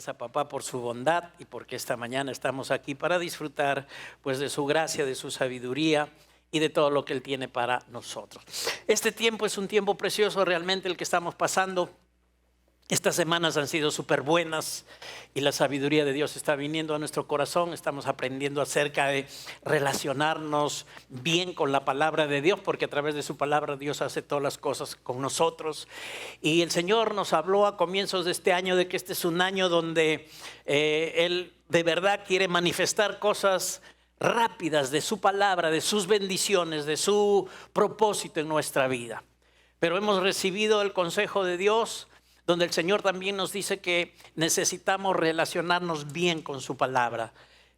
Gracias a papá por su bondad y porque esta mañana estamos aquí para disfrutar pues de su gracia, de su sabiduría y de todo lo que Él tiene para nosotros. Este tiempo es un tiempo precioso realmente el que estamos pasando. Estas semanas han sido súper buenas y la sabiduría de Dios está viniendo a nuestro corazón. Estamos aprendiendo acerca de relacionarnos bien con la palabra de Dios, porque a través de su palabra Dios hace todas las cosas con nosotros. Y el Señor nos habló a comienzos de este año de que este es un año donde Él de verdad quiere manifestar cosas rápidas de su palabra, de sus bendiciones, de su propósito en nuestra vida. Pero hemos recibido el consejo de Dios, donde el Señor también nos dice que necesitamos relacionarnos bien con su palabra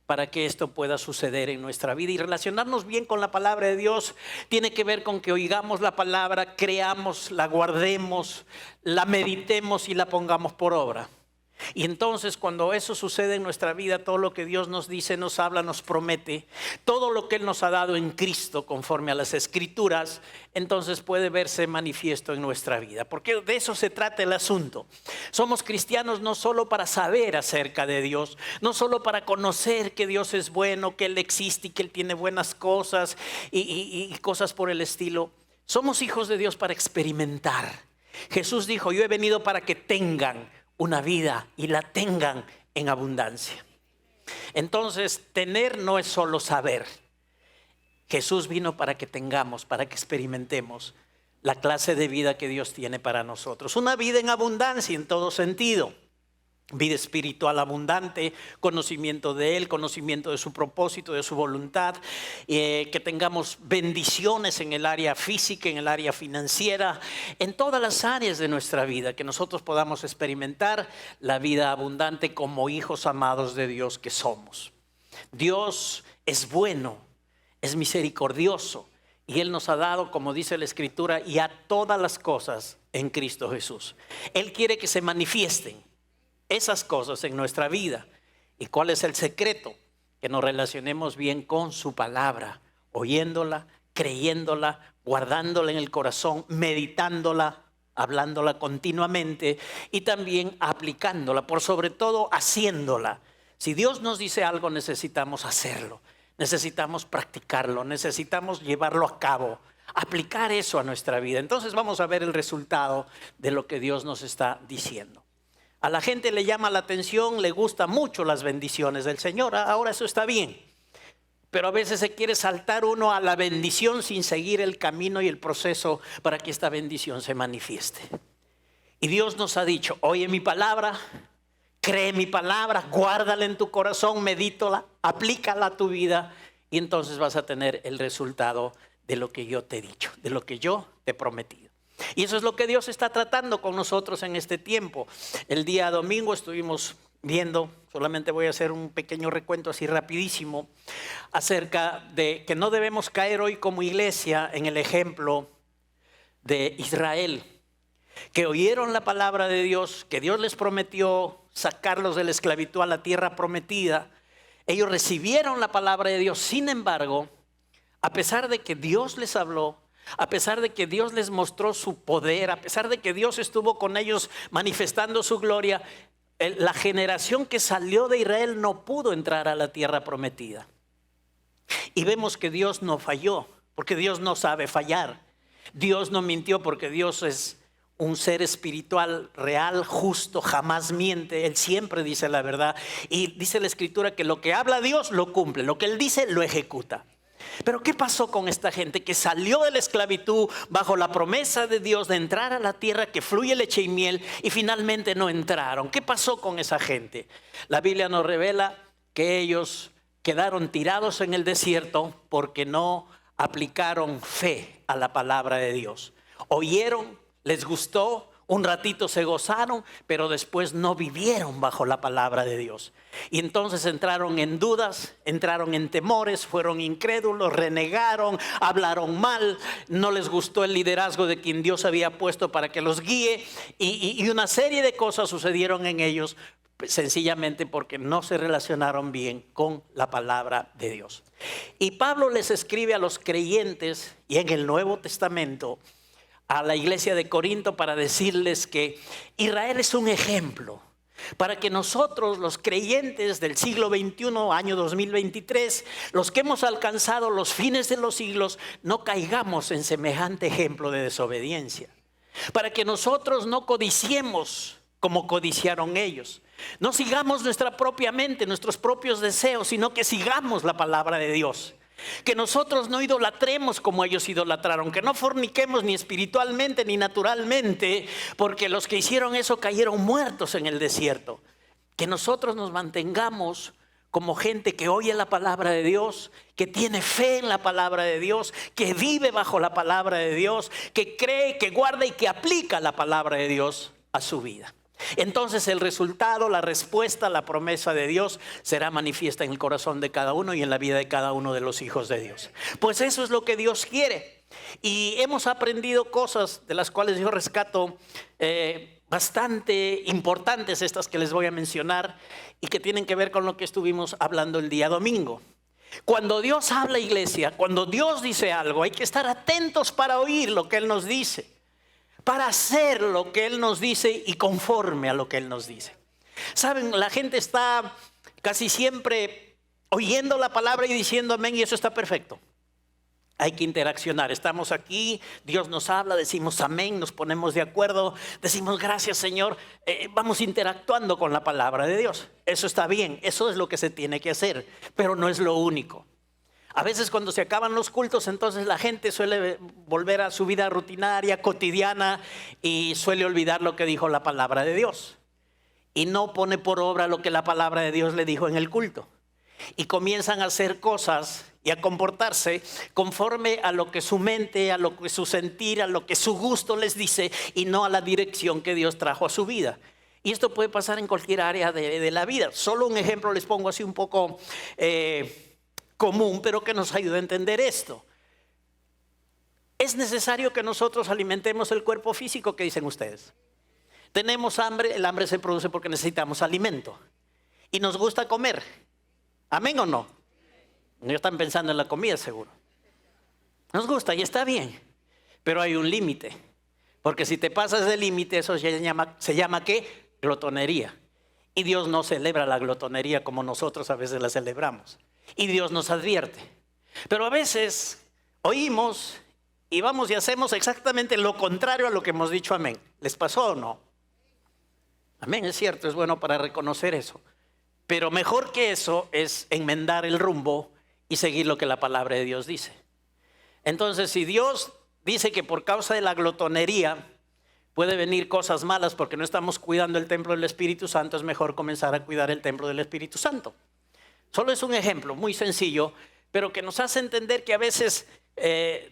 para que esto pueda suceder en nuestra vida. Y relacionarnos bien con la palabra de Dios tiene que ver con que oigamos la palabra, creamos, la guardemos, la meditemos y la pongamos por obra. Y entonces cuando eso sucede en nuestra vida, todo lo que Dios nos dice, nos habla, nos promete, todo lo que Él nos ha dado en Cristo conforme a las Escrituras, entonces puede verse manifiesto en nuestra vida. Porque de eso se trata el asunto. Somos cristianos no solo para saber acerca de Dios, no solo para conocer que Dios es bueno, que Él existe y que Él tiene buenas cosas y cosas por el estilo. Somos hijos de Dios para experimentar. Jesús dijo: yo he venido para que tengan una vida y la tengan en abundancia. Entonces, tener no es solo saber. Jesús vino para que tengamos, para que experimentemos la clase de vida que Dios tiene para nosotros. Una vida en abundancia en todo sentido. Vida espiritual abundante, conocimiento de Él, conocimiento de su propósito, de su voluntad, que tengamos bendiciones en el área física, en el área financiera, en todas las áreas de nuestra vida, que nosotros podamos experimentar la vida abundante como hijos amados de Dios que somos. Dios es bueno, es misericordioso y Él nos ha dado, como dice la Escritura, y a todas las cosas en Cristo Jesús. Él quiere que se manifiesten esas cosas en nuestra vida. ¿Y cuál es el secreto? Que nos relacionemos bien con su palabra, oyéndola, creyéndola, guardándola en el corazón, meditándola, hablándola continuamente y también aplicándola, por sobre todo haciéndola. Si Dios nos dice algo, necesitamos hacerlo, necesitamos practicarlo, necesitamos llevarlo a cabo, aplicar eso a nuestra vida. Entonces vamos a ver el resultado de lo que Dios nos está diciendo. A la gente le llama la atención, le gustan mucho las bendiciones del Señor. Ahora eso está bien. Pero a veces se quiere saltar uno a la bendición sin seguir el camino y el proceso para que esta bendición se manifieste. Y Dios nos ha dicho: oye mi palabra, cree mi palabra, guárdala en tu corazón, medítala, aplícala a tu vida y entonces vas a tener el resultado de lo que yo te he dicho, de lo que yo te he prometido. Y eso es lo que Dios está tratando con nosotros en este tiempo. El día domingo estuvimos viendo, solamente voy a hacer un pequeño recuento así rapidísimo, acerca de que no debemos caer hoy como iglesia en el ejemplo de Israel, que oyeron la palabra de Dios, que Dios les prometió sacarlos de la esclavitud a la tierra prometida. Ellos recibieron la palabra de Dios, sin embargo, a pesar de que Dios les habló, a pesar de que Dios les mostró su poder, a pesar de que Dios estuvo con ellos manifestando su gloria, la generación que salió de Israel no pudo entrar a la tierra prometida. Y vemos que Dios no falló, porque Dios no sabe fallar. Dios no mintió, porque Dios es un ser espiritual real, justo, jamás miente. Él siempre dice la verdad. Y dice la Escritura que lo que habla Dios lo cumple, lo que Él dice lo ejecuta. Pero ¿qué pasó con esta gente que salió de la esclavitud bajo la promesa de Dios de entrar a la tierra que fluye leche y miel y finalmente no entraron? ¿Qué pasó con esa gente? La Biblia nos revela que ellos quedaron tirados en el desierto porque no aplicaron fe a la palabra de Dios. Oyeron, les gustó, un ratito se gozaron, pero después no vivieron bajo la palabra de Dios. Y entonces entraron en dudas, entraron en temores, fueron incrédulos, renegaron, hablaron mal, no les gustó el liderazgo de quien Dios había puesto para que los guíe. Y una serie de cosas sucedieron en ellos sencillamente porque no se relacionaron bien con la palabra de Dios. Y Pablo les escribe a los creyentes y en el Nuevo Testamento a la iglesia de Corinto para decirles que Israel es un ejemplo para que nosotros, los creyentes del siglo XXI, año 2023, los que hemos alcanzado los fines de los siglos, no caigamos en semejante ejemplo de desobediencia. Para que nosotros no codiciemos como codiciaron ellos. No sigamos nuestra propia mente, nuestros propios deseos, sino que sigamos la palabra de Dios. Que nosotros no idolatremos como ellos idolatraron, que no forniquemos ni espiritualmente ni naturalmente, porque los que hicieron eso cayeron muertos en el desierto. Que nosotros nos mantengamos como gente que oye la palabra de Dios, que tiene fe en la palabra de Dios, que vive bajo la palabra de Dios, que cree, que guarda y que aplica la palabra de Dios a su vida. Entonces el resultado, la respuesta, la promesa de Dios será manifiesta en el corazón de cada uno y en la vida de cada uno de los hijos de Dios. Pues eso es lo que Dios quiere. Y hemos aprendido cosas de las cuales yo rescato bastante importantes, estas que les voy a mencionar, y que tienen que ver con lo que estuvimos hablando el día domingo. Cuando Dios habla, iglesia, cuando Dios dice algo, hay que estar atentos para oír lo que Él nos dice, para hacer lo que Él nos dice y conforme a lo que Él nos dice. Saben, la gente está casi siempre oyendo la palabra y diciendo amén, y eso está perfecto. Hay que interaccionar. Estamos aquí, Dios nos habla, decimos amén, nos ponemos de acuerdo, decimos gracias Señor, vamos interactuando con la palabra de Dios. Eso está bien, eso es lo que se tiene que hacer, pero no es lo único. A veces cuando se acaban los cultos, entonces la gente suele volver a su vida rutinaria, cotidiana, y suele olvidar lo que dijo la palabra de Dios. Y no pone por obra lo que la palabra de Dios le dijo en el culto. Y comienzan a hacer cosas y a comportarse conforme a lo que su mente, a lo que su sentir, a lo que su gusto les dice, y no a la dirección que Dios trajo a su vida. Y esto puede pasar en cualquier área de la vida. Solo un ejemplo les pongo así un poco común, pero que nos ayude a entender esto. Es necesario que nosotros alimentemos el cuerpo físico, ¿qué dicen ustedes? Tenemos hambre, el hambre se produce porque necesitamos alimento. Y nos gusta comer. ¿Amén o no? No están pensando en la comida seguro. Nos gusta y está bien, pero hay un límite. Porque si te pasas del límite, eso se llama ¿qué? Glotonería. Y Dios no celebra la glotonería como nosotros a veces la celebramos. Y Dios nos advierte. Pero a veces oímos y vamos y hacemos exactamente lo contrario a lo que hemos dicho amén. ¿Les pasó o no? Amén, es cierto, es bueno para reconocer eso. Pero mejor que eso es enmendar el rumbo y seguir lo que la palabra de Dios dice. Entonces, si Dios dice que por causa de la glotonería puede venir cosas malas porque no estamos cuidando el templo del Espíritu Santo, es mejor comenzar a cuidar el templo del Espíritu Santo. Solo es un ejemplo muy sencillo, pero que nos hace entender que a veces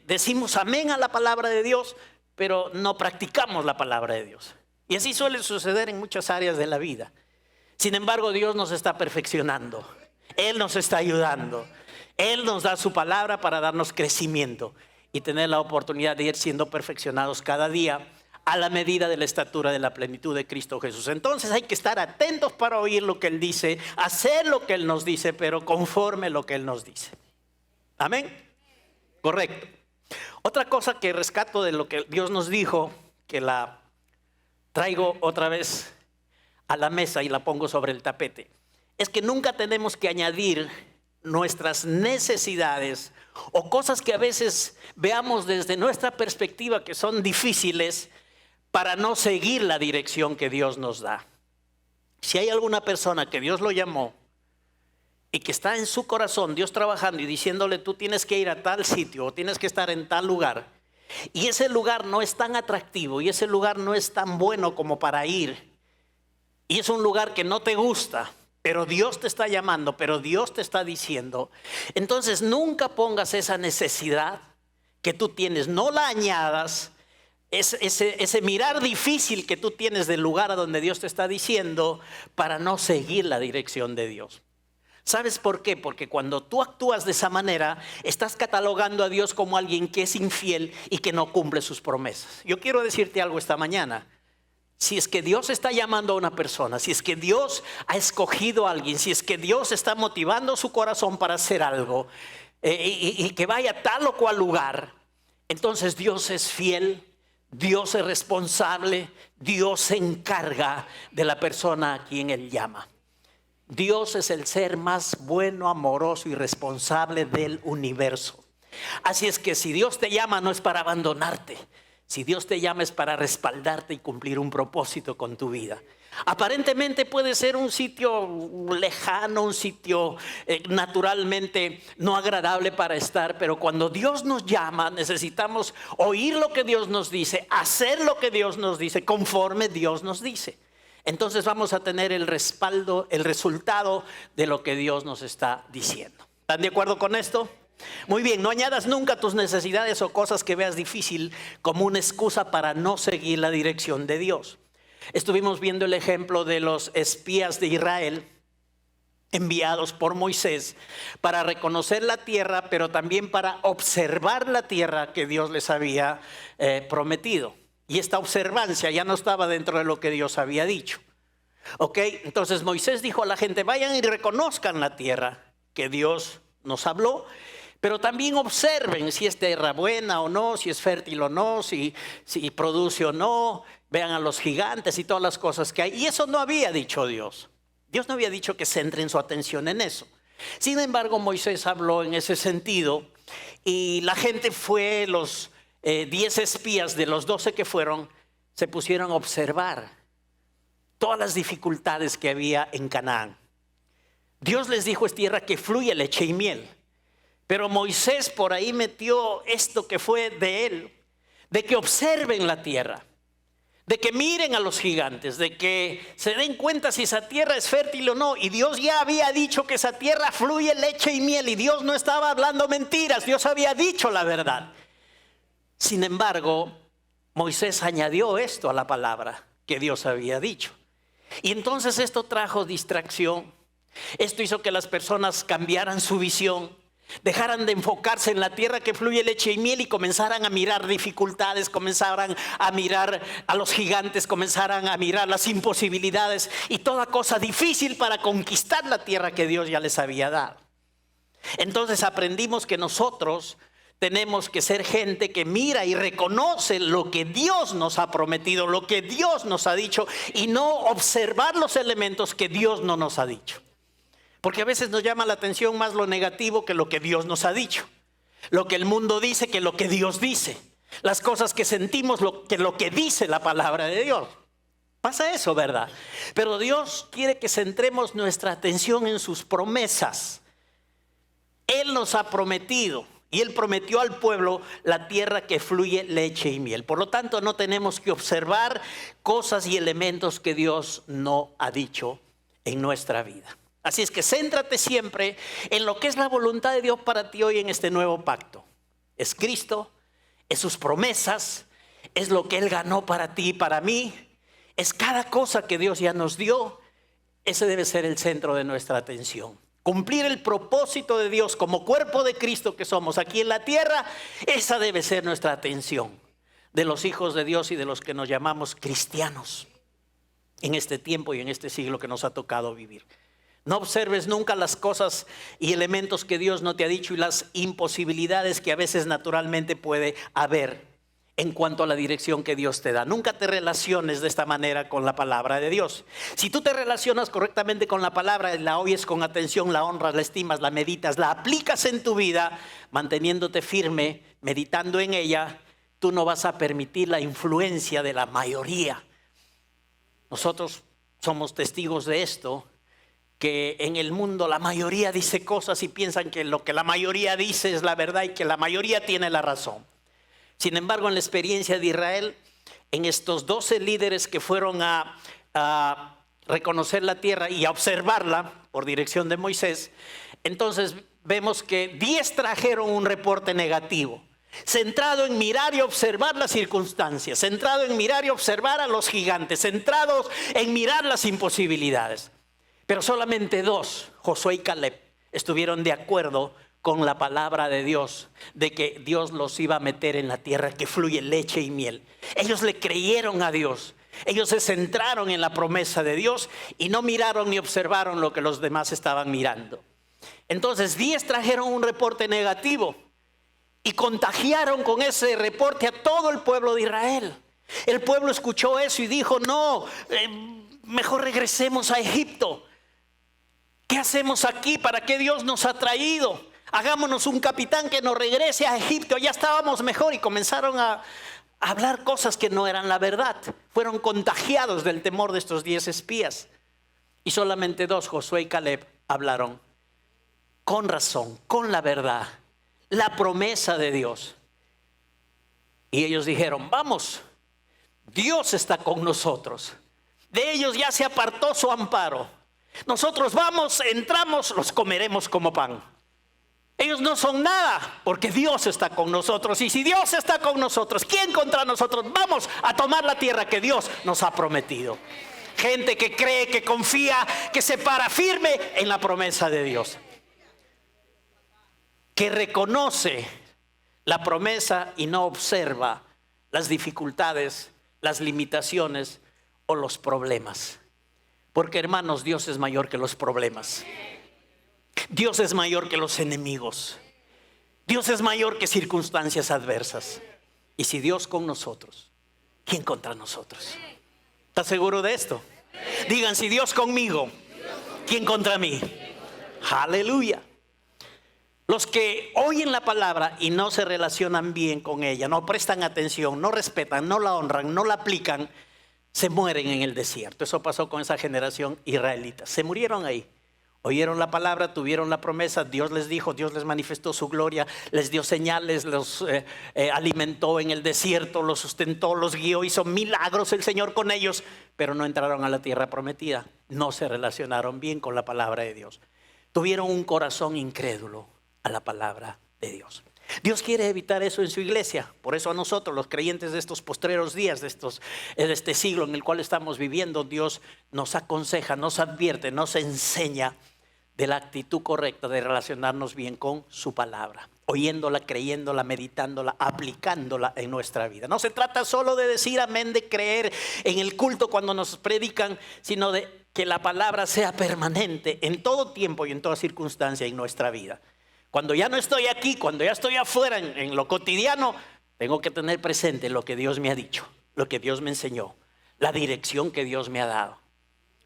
decimos amén a la palabra de Dios, pero no practicamos la palabra de Dios. Y así suele suceder en muchas áreas de la vida. Sin embargo, Dios nos está perfeccionando. Él nos está ayudando. Él nos da su palabra para darnos crecimiento y tener la oportunidad de ir siendo perfeccionados cada día a la medida de la estatura de la plenitud de Cristo Jesús. Entonces hay que estar atentos para oír lo que Él dice, hacer lo que Él nos dice, pero conforme lo que Él nos dice. ¿Amén? Correcto. Otra cosa que rescato de lo que Dios nos dijo, que la traigo otra vez a la mesa y la pongo sobre el tapete, es que nunca tenemos que añadir nuestras necesidades o cosas que a veces veamos desde nuestra perspectiva que son difíciles para no seguir la dirección que Dios nos da. Si hay alguna persona que Dios lo llamó y que está en su corazón Dios trabajando y diciéndole tú tienes que ir a tal sitio o tienes que estar en tal lugar, y ese lugar no es tan atractivo y ese lugar no es tan bueno como para ir, y es un lugar que no te gusta, pero Dios te está llamando, pero Dios te está diciendo, entonces nunca pongas esa necesidad que tú tienes, no la añadas, ese mirar difícil que tú tienes del lugar a donde Dios te está diciendo para no seguir la dirección de Dios. ¿Sabes por qué? Porque cuando tú actúas de esa manera, estás catalogando a Dios como alguien que es infiel y que no cumple sus promesas. Yo quiero decirte algo esta mañana. Si es que Dios está llamando a una persona, si es que Dios ha escogido a alguien, si es que Dios está motivando su corazón para hacer algo y que vaya a tal o cual lugar, entonces Dios es fiel, Dios es responsable, Dios se encarga de la persona a quien Él llama. Dios es el ser más bueno, amoroso y responsable del universo. Así es que si Dios te llama no es para abandonarte. Si Dios te llama es para respaldarte y cumplir un propósito con tu vida. Aparentemente puede ser un sitio lejano, un sitio naturalmente no agradable para estar, pero cuando Dios nos llama necesitamos oír lo que Dios nos dice, hacer lo que Dios nos dice, conforme Dios nos dice. Entonces vamos a tener el respaldo, el resultado de lo que Dios nos está diciendo. ¿Están de acuerdo con esto? Muy bien, no añadas nunca tus necesidades o cosas que veas difícil como una excusa para no seguir la dirección de Dios. Estuvimos viendo el ejemplo de los espías de Israel enviados por Moisés para reconocer la tierra, pero también para observar la tierra que Dios les había prometido. Y esta observancia ya no estaba dentro de lo que Dios había dicho. ¿Ok? Entonces Moisés dijo a la gente, vayan y reconozcan la tierra que Dios nos habló, pero también observen si es tierra buena o no, si es fértil o no, si produce o no. Vean a los gigantes y todas las cosas que hay. Y eso no había dicho Dios. Dios no había dicho que centren su atención en eso. Sin embargo, Moisés habló en ese sentido y la gente fue, los 10 espías de los 12 que fueron, se pusieron a observar todas las dificultades que había en Canaán. Dios les dijo, es tierra que fluye leche y miel. Pero Moisés por ahí metió esto que fue de él, de que observen la tierra, de que miren a los gigantes, de que se den cuenta si esa tierra es fértil o no. Y Dios ya había dicho que esa tierra fluye leche y miel, y Dios no estaba hablando mentiras, Dios había dicho la verdad. Sin embargo, Moisés añadió esto a la palabra que Dios había dicho. Y entonces esto trajo distracción. Esto hizo que las personas cambiaran su visión, dejaran de enfocarse en la tierra que fluye leche y miel y comenzaran a mirar dificultades, comenzaran a mirar a los gigantes, comenzaran a mirar las imposibilidades y toda cosa difícil para conquistar la tierra que Dios ya les había dado. Entonces aprendimos que nosotros tenemos que ser gente que mira y reconoce lo que Dios nos ha prometido, lo que Dios nos ha dicho, y no observar los elementos que Dios no nos ha dicho. Porque a veces nos llama la atención más lo negativo que lo que Dios nos ha dicho. Lo que el mundo dice que lo que Dios dice. Las cosas que sentimos lo que dice la palabra de Dios. Pasa eso, ¿verdad? Pero Dios quiere que centremos nuestra atención en sus promesas. Él nos ha prometido y Él prometió al pueblo la tierra que fluye leche y miel. Por lo tanto, no tenemos que observar cosas y elementos que Dios no ha dicho en nuestra vida. Así es que céntrate siempre en lo que es la voluntad de Dios para ti hoy en este nuevo pacto. Es Cristo, es sus promesas, es lo que Él ganó para ti y para mí. Es cada cosa que Dios ya nos dio. Ese debe ser el centro de nuestra atención. Cumplir el propósito de Dios como cuerpo de Cristo que somos aquí en la tierra, esa debe ser nuestra atención de los hijos de Dios y de los que nos llamamos cristianos en este tiempo y en este siglo que nos ha tocado vivir. No observes nunca las cosas y elementos que Dios no te ha dicho y las imposibilidades que a veces naturalmente puede haber en cuanto a la dirección que Dios te da. Nunca te relaciones de esta manera con la palabra de Dios. Si tú te relacionas correctamente con la palabra, la oyes con atención, la honras, la estimas, la meditas, la aplicas en tu vida, manteniéndote firme, meditando en ella, tú no vas a permitir la influencia de la mayoría. Nosotros somos testigos de esto, que en el mundo la mayoría dice cosas y piensan que lo que la mayoría dice es la verdad y que la mayoría tiene la razón. Sin embargo, en la experiencia de Israel, en estos 12 líderes que fueron a reconocer la tierra y a observarla por dirección de Moisés, entonces vemos que 10 trajeron un reporte negativo, centrado en mirar y observar las circunstancias, centrado en mirar y observar a los gigantes, centrados en mirar las imposibilidades. Pero solamente 2, Josué y Caleb, estuvieron de acuerdo con la palabra de Dios, de que Dios los iba a meter en la tierra que fluye leche y miel. Ellos le creyeron a Dios, ellos se centraron en la promesa de Dios y no miraron ni observaron lo que los demás estaban mirando. Entonces 10 trajeron un reporte negativo y contagiaron con ese reporte a todo el pueblo de Israel. El pueblo escuchó eso y dijo, no, mejor regresemos a Egipto. ¿Qué hacemos aquí? ¿Para qué Dios nos ha traído? Hagámonos un capitán que nos regrese a Egipto, allá estábamos mejor. Y comenzaron a hablar cosas que no eran la verdad. Fueron contagiados del temor de estos 10 espías. Y solamente 2, Josué y Caleb, hablaron con razón, con la verdad, la promesa de Dios. Y ellos dijeron, vamos, Dios está con nosotros. De ellos ya se apartó su amparo. Nosotros vamos, entramos, los comeremos como pan. Ellos no son nada, porque Dios está con nosotros. Y si Dios está con nosotros, ¿quién contra nosotros? Vamos a tomar la tierra que Dios nos ha prometido. Gente que cree, que confía, que se para firme en la promesa de Dios, que reconoce la promesa y no observa las dificultades, las limitaciones o los problemas. Porque, hermanos, Dios es mayor que los problemas. Dios es mayor que los enemigos. Dios es mayor que circunstancias adversas. Y si Dios con nosotros, ¿quién contra nosotros? ¿Estás seguro de esto? Digan, si Dios conmigo, ¿quién contra mí? Aleluya. Los que oyen la palabra y no se relacionan bien con ella, no prestan atención, no respetan, no la honran, no la aplican, se mueren en el desierto. Eso pasó con esa generación israelita. Se murieron ahí. Oyeron la palabra, tuvieron la promesa, Dios les dijo, Dios les manifestó su gloria, les dio señales, los alimentó en el desierto, los sustentó, los guió, hizo milagros el Señor con ellos, pero no entraron a la tierra prometida, no se relacionaron bien con la palabra de Dios. Tuvieron un corazón incrédulo a la palabra de Dios. Dios quiere evitar eso en su iglesia. Por eso a nosotros, los creyentes de estos postreros días, de este siglo en el cual estamos viviendo, Dios nos aconseja, nos advierte, nos enseña de la actitud correcta de relacionarnos bien con su palabra, oyéndola, creyéndola, meditándola, aplicándola en nuestra vida. No se trata solo de decir amén, de creer en el culto cuando nos predican, sino de que la palabra sea permanente en todo tiempo y en toda circunstancia en nuestra vida. Cuando ya no estoy aquí, cuando ya estoy afuera en lo cotidiano, tengo que tener presente lo que Dios me ha dicho, lo que Dios me enseñó, la dirección que Dios me ha dado.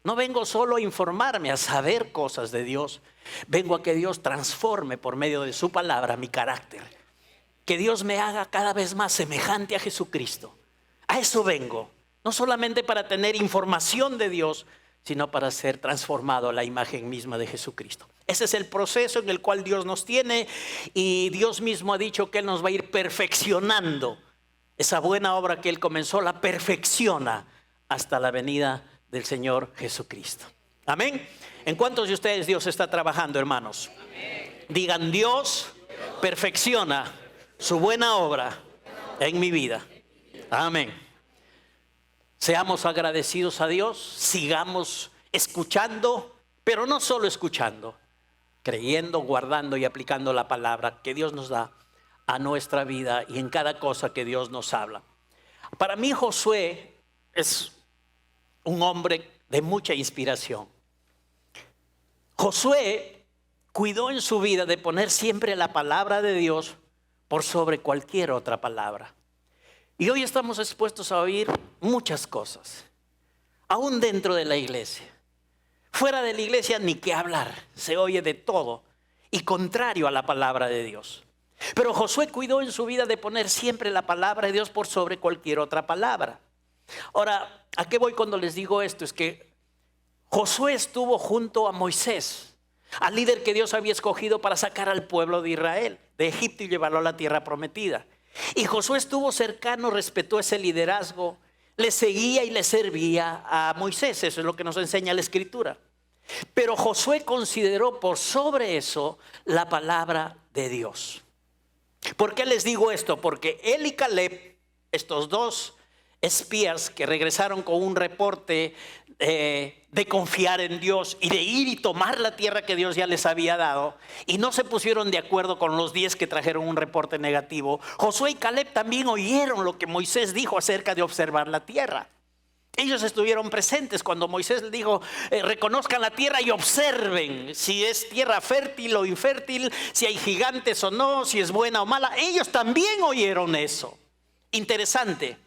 No vengo solo a informarme, a saber cosas de Dios. Vengo a que Dios transforme por medio de su palabra mi carácter. Que Dios me haga cada vez más semejante a Jesucristo. A eso vengo. No solamente para tener información de Dios, sino para ser transformado a la imagen misma de Jesucristo. Ese es el proceso en el cual Dios nos tiene, y Dios mismo ha dicho que Él nos va a ir perfeccionando. Esa buena obra que Él comenzó la perfecciona hasta la venida del Señor Jesucristo. Amén. ¿En cuántos de ustedes Dios está trabajando, hermanos? Amén. Digan, Dios perfecciona su buena obra en mi vida. Amén. Seamos agradecidos a Dios, sigamos escuchando, pero no solo escuchando, creyendo, guardando y aplicando la palabra que Dios nos da a nuestra vida y en cada cosa que Dios nos habla. Para mí Josué es un hombre de mucha inspiración. Josué cuidó en su vida de poner siempre la palabra de Dios por sobre cualquier otra palabra. Y hoy estamos expuestos a oír muchas cosas, aún dentro de la iglesia. Fuera de la iglesia ni qué hablar, se oye de todo y contrario a la palabra de Dios. Pero Josué cuidó en su vida de poner siempre la palabra de Dios por sobre cualquier otra palabra. Ahora, ¿a qué voy cuando les digo esto? Es que Josué estuvo junto a Moisés, al líder que Dios había escogido para sacar al pueblo de Israel de Egipto y llevarlo a la tierra prometida. Y Josué estuvo cercano, respetó ese liderazgo, le seguía y le servía a Moisés. Eso es lo que nos enseña la Escritura. Pero Josué consideró por sobre eso la palabra de Dios. ¿Por qué les digo esto? Porque él y Caleb, estos dos espías que regresaron con un reporte de confiar en Dios y de ir y tomar la tierra que Dios ya les había dado, y no se pusieron de acuerdo con los 10 que trajeron un reporte negativo. Josué y Caleb también oyeron lo que Moisés dijo acerca de observar la tierra. Ellos estuvieron presentes cuando Moisés les dijo, reconozcan la tierra y observen si es tierra fértil o infértil, si hay gigantes o no, si es buena o mala. Ellos también oyeron eso. Interesante.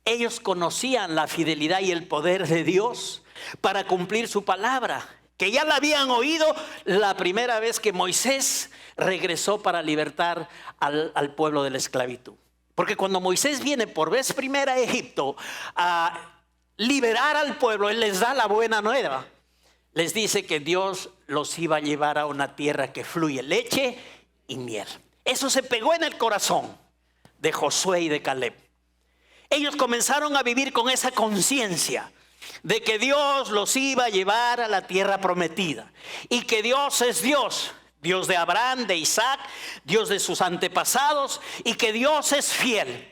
Ellos conocían la fidelidad y el poder de Dios para cumplir su palabra, que ya la habían oído la primera vez que Moisés regresó para libertar al pueblo de la esclavitud. Porque cuando Moisés viene por vez primera a Egipto a liberar al pueblo, él les da la buena nueva. Les dice que Dios los iba a llevar a una tierra que fluye leche y miel. Eso se pegó en el corazón de Josué y de Caleb. Ellos comenzaron a vivir con esa conciencia de que Dios los iba a llevar a la tierra prometida y que Dios es Dios, Dios de Abraham, de Isaac, Dios de sus antepasados, y que Dios es fiel.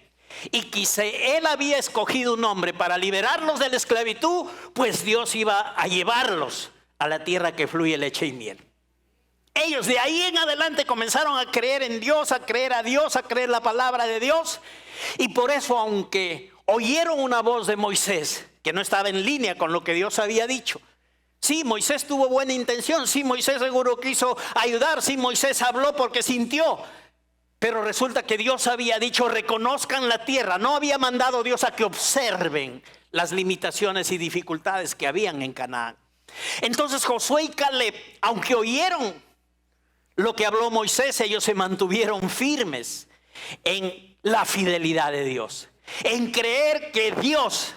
Y que Él había escogido un hombre para liberarlos de la esclavitud, pues Dios iba a llevarlos a la tierra que fluye leche y miel. Ellos de ahí en adelante comenzaron a creer en Dios, a creer a Dios, a creer la palabra de Dios. Y por eso, aunque oyeron una voz de Moisés que no estaba en línea con lo que Dios había dicho. Sí, Moisés tuvo buena intención. Sí, Moisés seguro quiso ayudar. Sí, Moisés habló porque sintió. Pero resulta que Dios había dicho: reconozcan la tierra. No había mandado Dios a que observen las limitaciones y dificultades que habían en Canaán. Entonces Josué y Caleb, aunque oyeron lo que habló Moisés, ellos se mantuvieron firmes en la fidelidad de Dios, en creer que Dios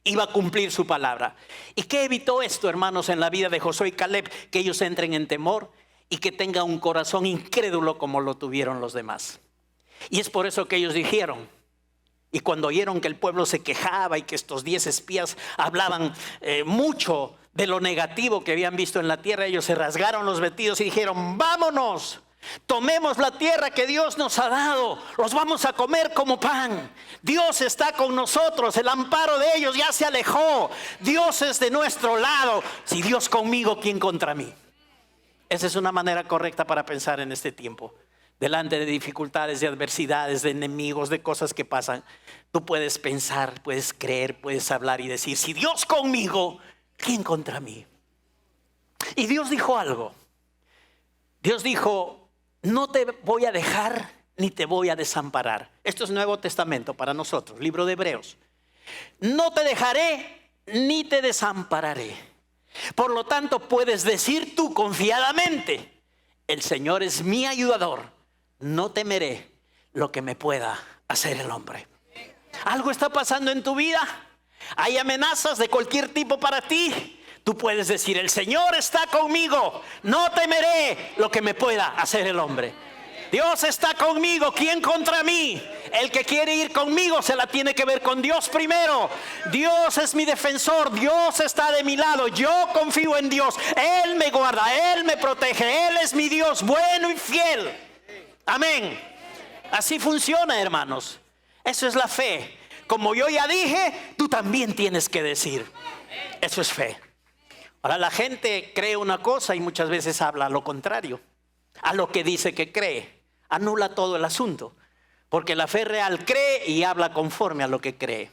iba a cumplir su palabra. ¿Y qué evitó esto, hermanos, en la vida de Josué y Caleb? Que ellos entren en temor y que tengan un corazón incrédulo como lo tuvieron los demás. Y es por eso que ellos dijeron, y cuando oyeron que el pueblo se quejaba y que estos 10 espías hablaban mucho de lo negativo que habían visto en la tierra, ellos se rasgaron los vestidos y dijeron: vámonos, tomemos la tierra que Dios nos ha dado, los vamos a comer como pan. Dios está con nosotros, el amparo de ellos ya se alejó. Dios es de nuestro lado. Si Dios conmigo, ¿quién contra mí? Esa es una manera correcta para pensar en este tiempo. Delante de dificultades, de adversidades, de enemigos, de cosas que pasan, tú puedes pensar, puedes creer, puedes hablar y decir: si Dios conmigo, ¿quién contra mí? Y Dios dijo algo. Dios dijo: no te voy a dejar ni te voy a desamparar. Esto es Nuevo Testamento para nosotros, libro de Hebreos. No te dejaré ni te desampararé. Por lo tanto, puedes decir tú confiadamente: el Señor es mi ayudador, no temeré lo que me pueda hacer el hombre. Algo está pasando en tu vida, hay amenazas de cualquier tipo para ti. Tú puedes decir: el Señor está conmigo, no temeré lo que me pueda hacer el hombre. Dios está conmigo, ¿quién contra mí? El que quiere ir conmigo se la tiene que ver con Dios primero. Dios es mi defensor, Dios está de mi lado, yo confío en Dios. Él me guarda, Él me protege, Él es mi Dios bueno y fiel. Amén. Así funciona, hermanos. Eso es la fe. Como yo ya dije, tú también tienes que decir. Eso es fe. Ahora, la gente cree una cosa y muchas veces habla lo contrario a lo que dice que cree. Anula todo el asunto, porque la fe real cree y habla conforme a lo que cree.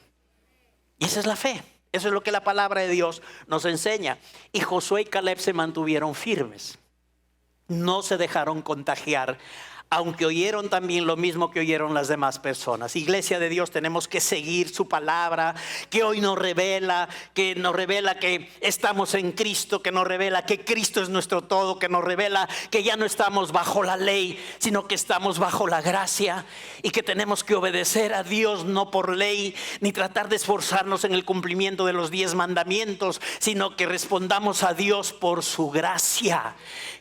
Y esa es la fe. Eso es lo que la palabra de Dios nos enseña. Y Josué y Caleb se mantuvieron firmes. No se dejaron contagiar, aunque oyeron también lo mismo que oyeron las demás personas. Iglesia de Dios, tenemos que seguir su palabra, que hoy nos revela que estamos en Cristo, que nos revela que Cristo es nuestro todo, que nos revela que ya no estamos bajo la ley, sino que estamos bajo la gracia, y que tenemos que obedecer a Dios no por ley, ni tratar de esforzarnos en el cumplimiento de los 10 mandamientos, sino que respondamos a Dios por su gracia.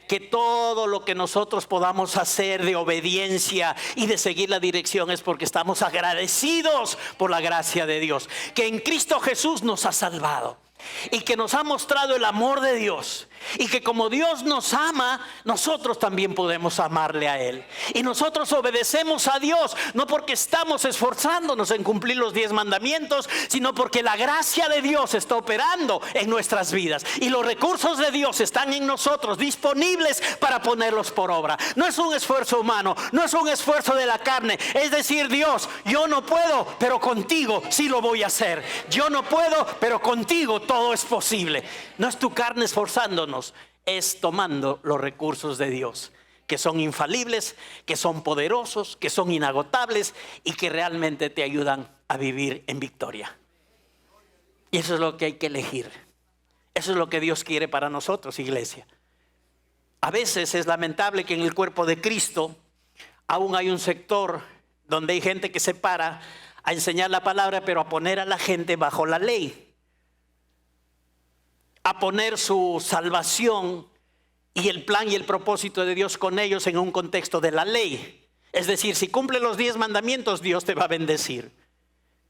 Que todo lo que nosotros podamos hacer de obediencia y de seguir la dirección es porque estamos agradecidos por la gracia de Dios, que en Cristo Jesús nos ha salvado y que nos ha mostrado el amor de Dios, y que como Dios nos ama, nosotros también podemos amarle a Él. Y nosotros obedecemos a Dios no porque estamos esforzándonos en cumplir los 10 mandamientos, sino porque la gracia de Dios está operando en nuestras vidas y los recursos de Dios están en nosotros, disponibles para ponerlos por obra. No es un esfuerzo humano, no es un esfuerzo de la carne. Es decir: Dios, yo no puedo, pero contigo sí lo voy a hacer. Yo no puedo, pero contigo todo es posible. No es tu carne esforzándonos, es tomando los recursos de Dios que son infalibles, que son poderosos, que son inagotables y que realmente te ayudan a vivir en victoria. Y eso es lo que hay que elegir. Eso es lo que Dios quiere para nosotros, iglesia. A veces es lamentable que en el cuerpo de Cristo aún hay un sector donde hay gente que se para a enseñar la palabra, pero a poner a la gente bajo la ley, a poner su salvación y el plan y el propósito de Dios con ellos en un contexto de la ley. Es decir, si cumple los 10 mandamientos, Dios te va a bendecir.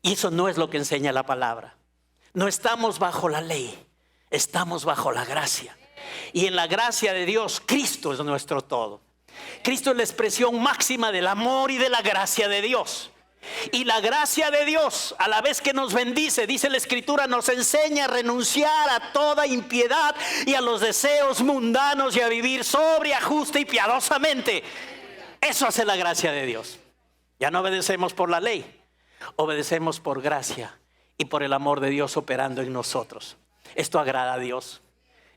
Y eso no es lo que enseña la palabra. No estamos bajo la ley, estamos bajo la gracia. Y en la gracia de Dios, Cristo es nuestro todo. Cristo es la expresión máxima del amor y de la gracia de Dios. Y la gracia de Dios, a la vez que nos bendice, dice la Escritura, nos enseña a renunciar a toda impiedad y a los deseos mundanos y a vivir sobria, justa y piadosamente. Eso hace la gracia de Dios. Ya no obedecemos por la ley, obedecemos por gracia y por el amor de Dios operando en nosotros. Esto agrada a Dios,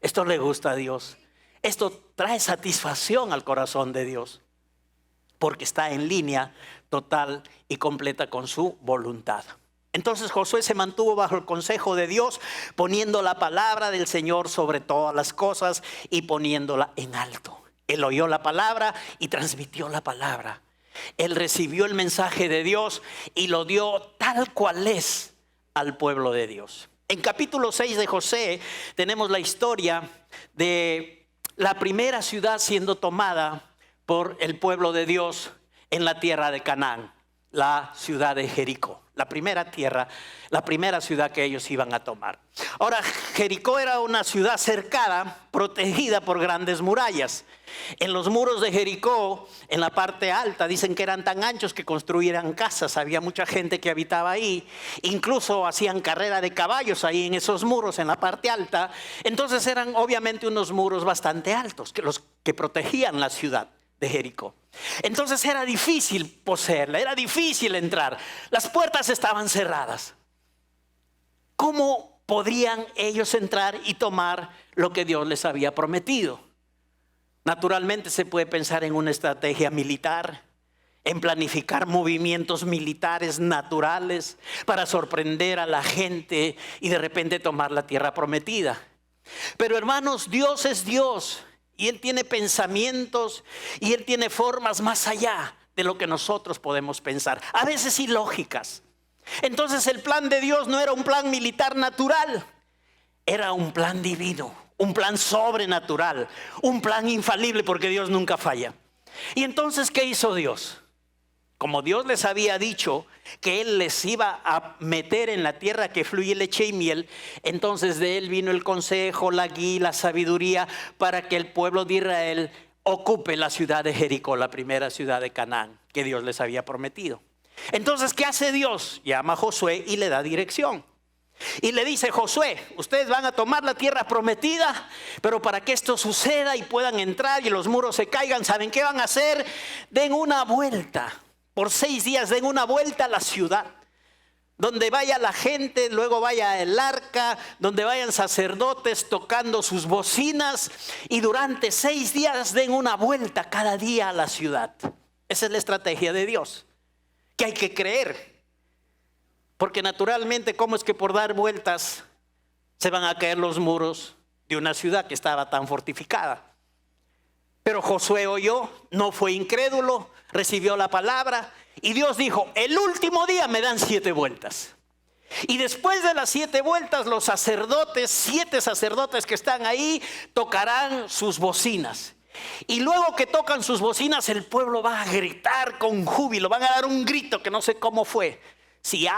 esto le gusta a Dios, esto trae satisfacción al corazón de Dios, porque está en línea total y completa con su voluntad. Entonces Josué se mantuvo bajo el consejo de Dios, poniendo la palabra del Señor sobre todas las cosas y poniéndola en alto. Él oyó la palabra y transmitió la palabra. Él recibió el mensaje de Dios y lo dio tal cual es al pueblo de Dios. En capítulo 6 de Josué tenemos la historia de la primera ciudad siendo tomada por el pueblo de Dios en la tierra de Canaán, la ciudad de Jericó. La primera tierra, la primera ciudad que ellos iban a tomar. Ahora, Jericó era una ciudad cercada, protegida por grandes murallas. En los muros de Jericó, en la parte alta, dicen que eran tan anchos que construyeran casas. Había mucha gente que habitaba ahí. Incluso hacían carrera de caballos ahí en esos muros, en la parte alta. Entonces eran obviamente unos muros bastante altos, los que protegían la ciudad de Jericó. Entonces era difícil poseerla, era difícil entrar. Las puertas estaban cerradas. ¿Cómo podrían ellos entrar y tomar lo que Dios les había prometido? Naturalmente se puede pensar en una estrategia militar, en planificar movimientos militares naturales para sorprender a la gente y de repente tomar la tierra prometida. Pero hermanos, Dios es Dios. Y Él tiene pensamientos y Él tiene formas más allá de lo que nosotros podemos pensar, a veces ilógicas. Entonces el plan de Dios no era un plan militar natural, era un plan divino, un plan sobrenatural, un plan infalible, porque Dios nunca falla. Y entonces, ¿qué hizo Dios? Como Dios les había dicho que Él les iba a meter en la tierra que fluye leche y miel, entonces de Él vino el consejo, la guía, la sabiduría para que el pueblo de Israel ocupe la ciudad de Jericó, la primera ciudad de Canaán que Dios les había prometido. Entonces, ¿qué hace Dios? Llama a Josué y le da dirección. Y le dice: Josué, ustedes van a tomar la tierra prometida, pero para que esto suceda y puedan entrar y los muros se caigan, ¿saben qué van a hacer? Den una vuelta. Por 6 días den una vuelta a la ciudad. Donde vaya la gente, luego vaya el arca, donde vayan sacerdotes tocando sus bocinas. Y durante 6 días den una vuelta cada día a la ciudad. Esa es la estrategia de Dios, que hay que creer. Porque naturalmente, ¿cómo es que por dar vueltas se van a caer los muros de una ciudad que estaba tan fortificada? Pero Josué oyó, no fue incrédulo, recibió la palabra y Dios dijo: el último día me dan 7 vueltas. Y después de las 7 vueltas, los sacerdotes, 7 sacerdotes que están ahí, tocarán sus bocinas. Y luego que tocan sus bocinas, el pueblo va a gritar con júbilo, van a dar un grito que no sé cómo fue. Si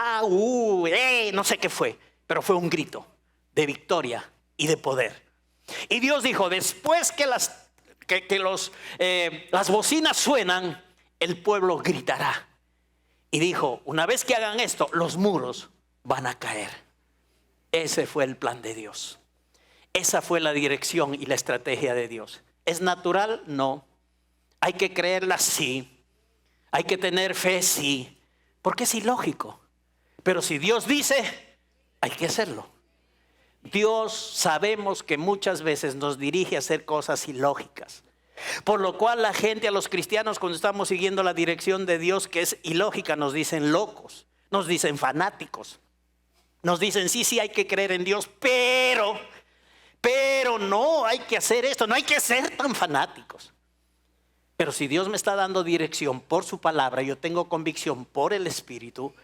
no sé qué fue, pero fue un grito de victoria y de poder. Y Dios dijo: después que las bocinas suenan, el pueblo gritará. Y dijo: una vez que hagan esto, los muros van a caer. Ese fue el plan de Dios. Esa fue la dirección y la estrategia de Dios. ¿Es natural? No. Hay que creerla, sí. Hay que tener fe, sí. Porque es ilógico. Pero si Dios dice, hay que hacerlo. Dios, sabemos que muchas veces nos dirige a hacer cosas ilógicas. Por lo cual la gente, a los cristianos, cuando estamos siguiendo la dirección de Dios, que es ilógica, nos dicen locos, nos dicen fanáticos, nos dicen sí, hay que creer en Dios, pero no hay que hacer esto, no hay que ser tan fanáticos. Pero si Dios me está dando dirección por su palabra, yo tengo convicción por el Espíritu,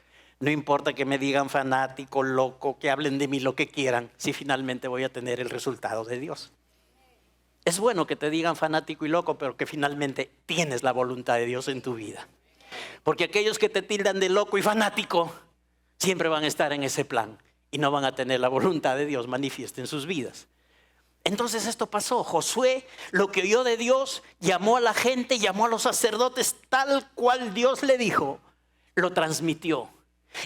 no importa que me digan fanático, loco, que hablen de mí lo que quieran, si finalmente voy a tener el resultado de Dios. Es bueno que te digan fanático y loco, pero que finalmente tienes la voluntad de Dios en tu vida. Porque aquellos que te tildan de loco y fanático siempre van a estar en ese plan y no van a tener la voluntad de Dios manifiesta en sus vidas. Entonces esto pasó. Josué, lo que oyó de Dios, llamó a la gente, llamó a los sacerdotes tal cual Dios le dijo, lo transmitió.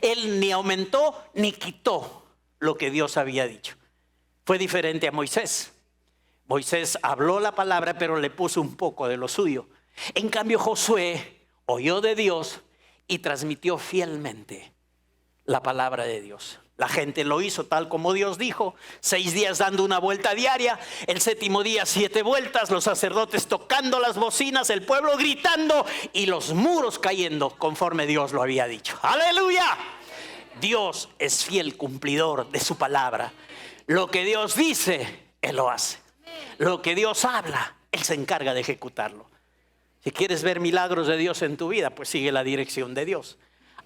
Él ni aumentó ni quitó lo que Dios había dicho. Fue diferente a Moisés. Moisés habló la palabra, pero le puso un poco de lo suyo. En cambio, Josué oyó de Dios y transmitió fielmente la palabra de Dios. La gente lo hizo tal como Dios dijo, 6 días dando una vuelta diaria, el 7º día 7 vueltas, los sacerdotes tocando las bocinas, el pueblo gritando y los muros cayendo conforme Dios lo había dicho. ¡Aleluya! Dios es fiel cumplidor de su palabra. Lo que Dios dice, Él lo hace. Lo que Dios habla, Él se encarga de ejecutarlo. Si quieres ver milagros de Dios en tu vida, pues sigue la dirección de Dios.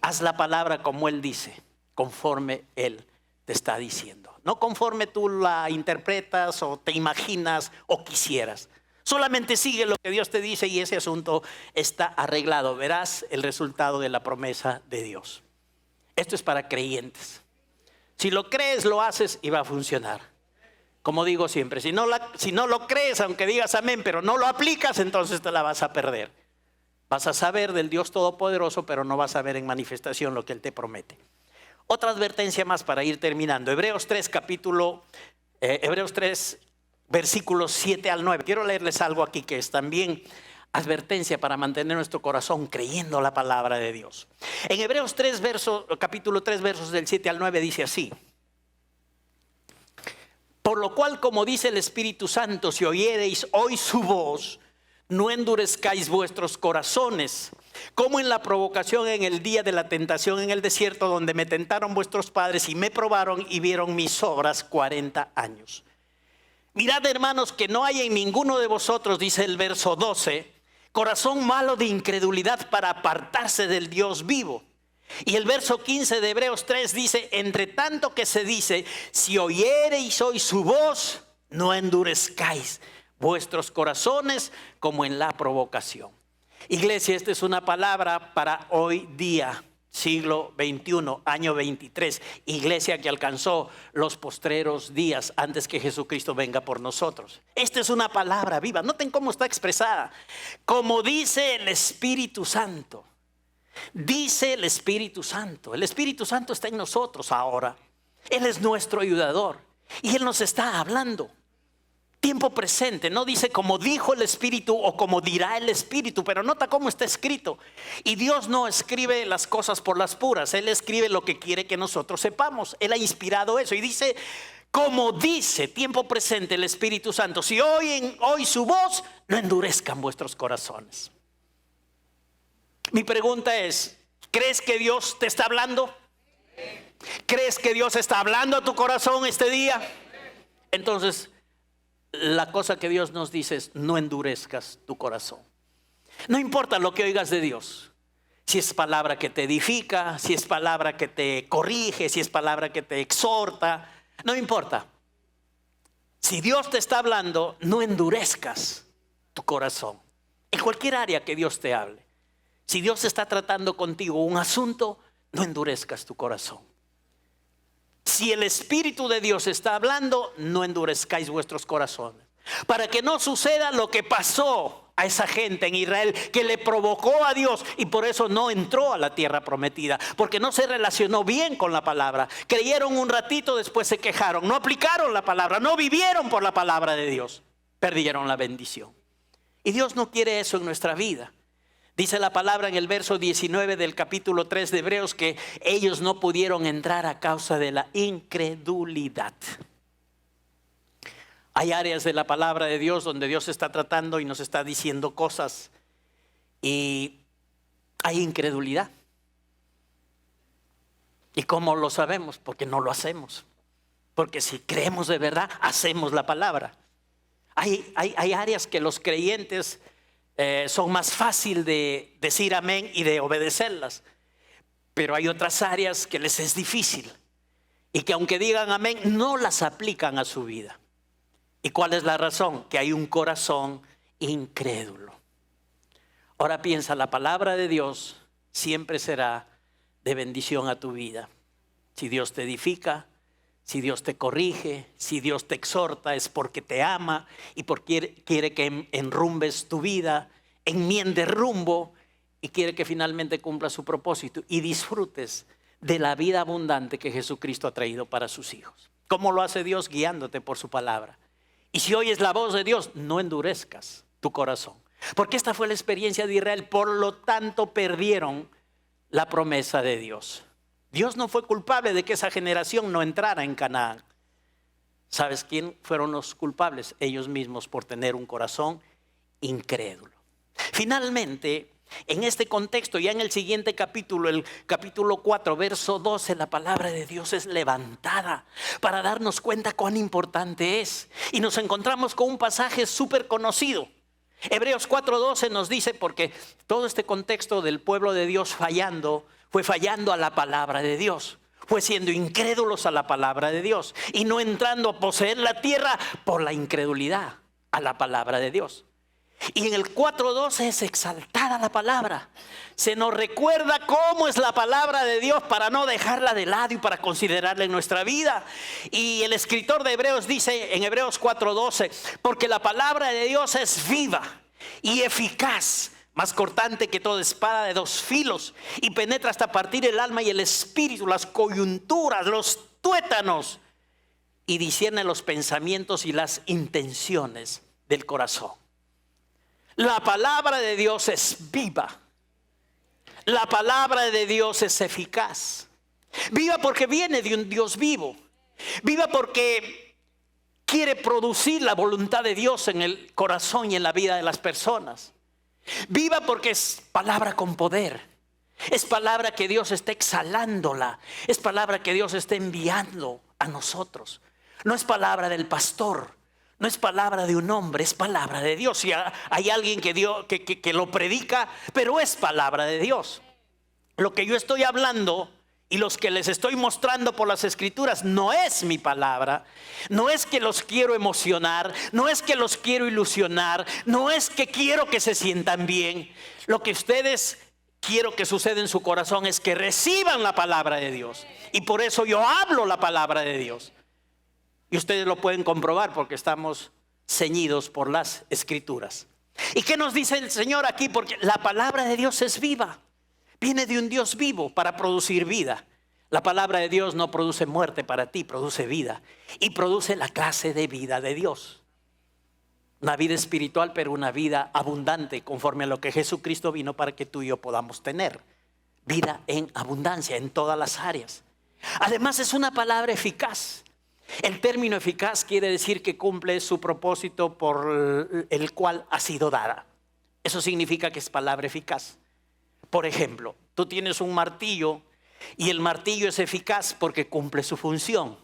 Haz la palabra como Él dice, conforme Él te está diciendo. No conforme tú la interpretas o te imaginas o quisieras. Solamente sigue lo que Dios te dice y ese asunto está arreglado. Verás el resultado de la promesa de Dios. Esto es para creyentes. Si lo crees, lo haces y va a funcionar. Como digo siempre, si no lo crees, aunque digas amén, pero no lo aplicas, entonces te la vas a perder. Vas a saber del Dios Todopoderoso, pero no vas a ver en manifestación lo que Él te promete. Otra advertencia más para ir terminando. Hebreos 3, versículos 7 al 9. Quiero leerles algo aquí que es también advertencia para mantener nuestro corazón creyendo la palabra de Dios. En Hebreos 3, capítulo 3, versos del 7 al 9 dice así. Por lo cual, como dice el Espíritu Santo, si oyereis hoy su voz, no endurezcáis vuestros corazones, como en la provocación en el día de la tentación en el desierto, donde me tentaron vuestros padres y me probaron y vieron mis obras 40 años. Mirad, hermanos, que no hay en ninguno de vosotros, dice el verso 12, corazón malo de incredulidad para apartarse del Dios vivo. Y el verso 15 de Hebreos 3 dice, entre tanto que se dice, si oyereis hoy su voz, no endurezcáis vuestros corazones como en la provocación. Iglesia, esta es una palabra para hoy día, siglo XXI, año 23. Iglesia que alcanzó los postreros días antes que Jesucristo venga por nosotros. Esta es una palabra viva. Noten cómo está expresada. Como dice el Espíritu Santo. Dice el Espíritu Santo. El Espíritu Santo está en nosotros ahora. Él es nuestro ayudador y Él nos está hablando. Tiempo presente, no dice como dijo el Espíritu o como dirá el Espíritu, pero nota cómo está escrito. Y Dios no escribe las cosas por las puras, Él escribe lo que quiere que nosotros sepamos. Él ha inspirado eso y dice, como dice, tiempo presente el Espíritu Santo, si oyen hoy su voz, no endurezcan vuestros corazones. Mi pregunta es, ¿crees que Dios te está hablando? ¿Crees que Dios está hablando a tu corazón este día? Entonces, la cosa que Dios nos dice es, no endurezcas tu corazón. No importa lo que oigas de Dios. Si es palabra que te edifica, si es palabra que te corrige, si es palabra que te exhorta, no importa. Si Dios te está hablando, no endurezcas tu corazón. En cualquier área que Dios te hable. Si Dios está tratando contigo un asunto, no endurezcas tu corazón. Si el Espíritu de Dios está hablando, no endurezcáis vuestros corazones. Para que no suceda lo que pasó a esa gente en Israel, que le provocó a Dios y por eso no entró a la tierra prometida, porque no se relacionó bien con la palabra. Creyeron un ratito, después se quejaron, no aplicaron la palabra, no vivieron por la palabra de Dios, perdieron la bendición. Y Dios no quiere eso en nuestra vida. Dice la palabra en el verso 19 del capítulo 3 de Hebreos que ellos no pudieron entrar a causa de la incredulidad. Hay áreas de la palabra de Dios donde Dios está tratando y nos está diciendo cosas y hay incredulidad. ¿Y cómo lo sabemos? Porque no lo hacemos. Porque si creemos de verdad, hacemos la palabra. Hay áreas que los creyentes son más fácil de decir amén y de obedecerlas. Pero hay otras áreas que les es difícil y que aunque digan amén, no las aplican a su vida. ¿Y cuál es la razón? Que hay un corazón incrédulo. Ahora piensa, la palabra de Dios siempre será de bendición a tu vida. Si Dios te edifica, si Dios te corrige, si Dios te exhorta, es porque te ama y porque quiere que enrumbes tu vida, enmiendes rumbo y quiere que finalmente cumpla su propósito y disfrutes de la vida abundante que Jesucristo ha traído para sus hijos. ¿Cómo lo hace Dios? Guiándote por su palabra. Y si oyes la voz de Dios, no endurezcas tu corazón. Porque esta fue la experiencia de Israel. Por lo tanto, perdieron la promesa de Dios. Dios no fue culpable de que esa generación no entrara en Canaán. ¿Sabes quién fueron los culpables? Ellos mismos, por tener un corazón incrédulo. Finalmente, en este contexto, ya en el siguiente capítulo, el capítulo 4, verso 12, la palabra de Dios es levantada para darnos cuenta cuán importante es. Y nos encontramos con un pasaje súper conocido. Hebreos 4:12 nos dice, porque todo este contexto del pueblo de Dios fallando, fue fallando a la palabra de Dios. Fue siendo incrédulos a la palabra de Dios y no entrando a poseer la tierra por la incredulidad a la palabra de Dios. Y en el 4:12 es exaltada la palabra. Se nos recuerda cómo es la palabra de Dios para no dejarla de lado y para considerarla en nuestra vida. Y el escritor de Hebreos dice en Hebreos 4:12, porque la palabra de Dios es viva y eficaz, más cortante que toda espada de dos filos, y penetra hasta partir el alma y el espíritu, las coyunturas, los tuétanos, y discierne los pensamientos y las intenciones del corazón. La palabra de Dios es viva. La palabra de Dios es eficaz. Viva porque viene de un Dios vivo. Viva porque quiere producir la voluntad de Dios en el corazón y en la vida de las personas. Viva porque es palabra con poder. Es palabra que Dios está exhalándola. Es palabra que Dios está enviando a nosotros. No es palabra del pastor. No es palabra de un hombre, es palabra de Dios. Y hay alguien que lo predica, pero es palabra de Dios. Lo que yo estoy hablando y los que les estoy mostrando por las escrituras no es mi palabra. No es que los quiero emocionar, no es que los quiero ilusionar, no es que quiero que se sientan bien. Lo que ustedes quiero que suceda en su corazón es que reciban la palabra de Dios. Y por eso yo hablo la palabra de Dios. Y ustedes lo pueden comprobar porque estamos ceñidos por las escrituras. ¿Y qué nos dice el Señor aquí? Porque la palabra de Dios es viva. Viene de un Dios vivo para producir vida. La palabra de Dios no produce muerte para ti, produce vida. Y produce la clase de vida de Dios. Una vida espiritual, pero una vida abundante, conforme a lo que Jesucristo vino para que tú y yo podamos tener. Vida en abundancia, en todas las áreas. Además es una palabra eficaz. El término eficaz quiere decir que cumple su propósito por el cual ha sido dada. Eso significa que es palabra eficaz. Por ejemplo, tú tienes un martillo y el martillo es eficaz porque cumple su función.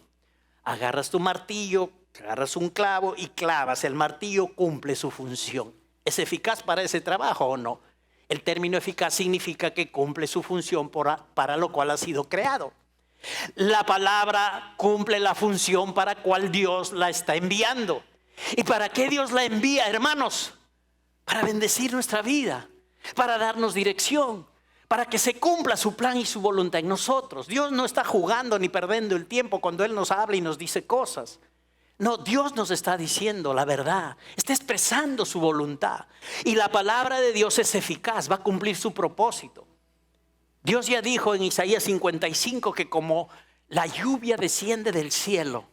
Agarras tu martillo, agarras un clavo y clavas. El martillo cumple su función. ¿Es eficaz para ese trabajo o no? El término eficaz significa que cumple su función para lo cual ha sido creado. La palabra cumple la función para cual Dios la está enviando. ¿Y para qué Dios la envía, hermanos? Para bendecir nuestra vida, para darnos dirección, para que se cumpla su plan y su voluntad en nosotros. Dios no está jugando ni perdiendo el tiempo cuando Él nos habla y nos dice cosas. No, Dios nos está diciendo la verdad, está expresando su voluntad. Y la palabra de Dios es eficaz, va a cumplir su propósito. Dios ya dijo en Isaías 55 que como la lluvia desciende del cielo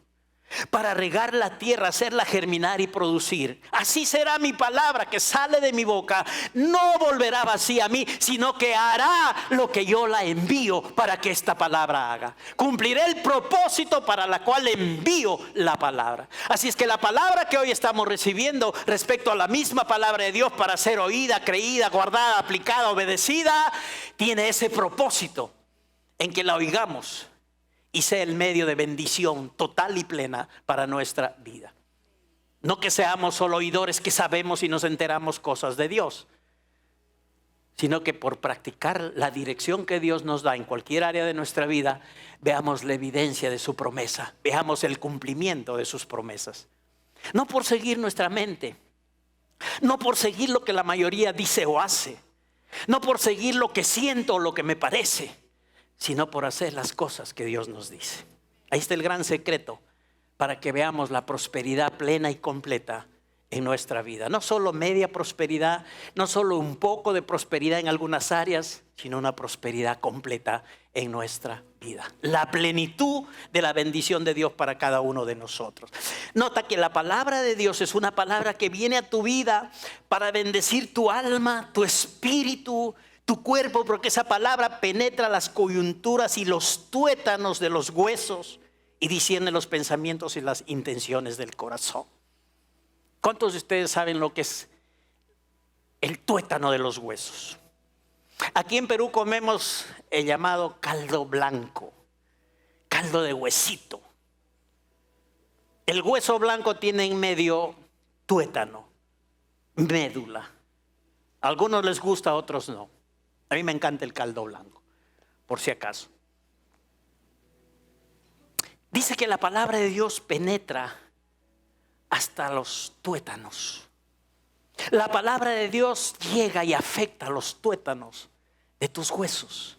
para regar la tierra, hacerla germinar y producir. Así será mi palabra que sale de mi boca. No volverá vacía a mí, sino que hará lo que yo la envío para que esta palabra haga. Cumpliré el propósito para la cual envío la palabra. Así es que la palabra que hoy estamos recibiendo respecto a la misma palabra de Dios para ser oída, creída, guardada, aplicada, obedecida, tiene ese propósito en que la oigamos y sea el medio de bendición total y plena para nuestra vida. No que seamos solo oidores que sabemos y nos enteramos cosas de Dios, sino que por practicar la dirección que Dios nos da en cualquier área de nuestra vida, veamos la evidencia de su promesa, veamos el cumplimiento de sus promesas. No por seguir nuestra mente, no por seguir lo que la mayoría dice o hace, no por seguir lo que siento o lo que me parece, sino por hacer las cosas que Dios nos dice. Ahí está el gran secreto para que veamos la prosperidad plena y completa en nuestra vida. No solo media prosperidad, no solo un poco de prosperidad en algunas áreas, sino una prosperidad completa en nuestra vida. La plenitud de la bendición de Dios para cada uno de nosotros. Nota que la palabra de Dios es una palabra que viene a tu vida para bendecir tu alma, tu espíritu, tu cuerpo, porque esa palabra penetra las coyunturas y los tuétanos de los huesos y discierne los pensamientos y las intenciones del corazón. ¿Cuántos de ustedes saben lo que es el tuétano de los huesos? Aquí en Perú comemos el llamado caldo blanco, caldo de huesito. El hueso blanco tiene en medio tuétano, médula. A algunos les gusta, a otros no. A mí me encanta el caldo blanco, por si acaso. Dice que la palabra de Dios penetra hasta los tuétanos. La palabra de Dios llega y afecta a los tuétanos de tus huesos.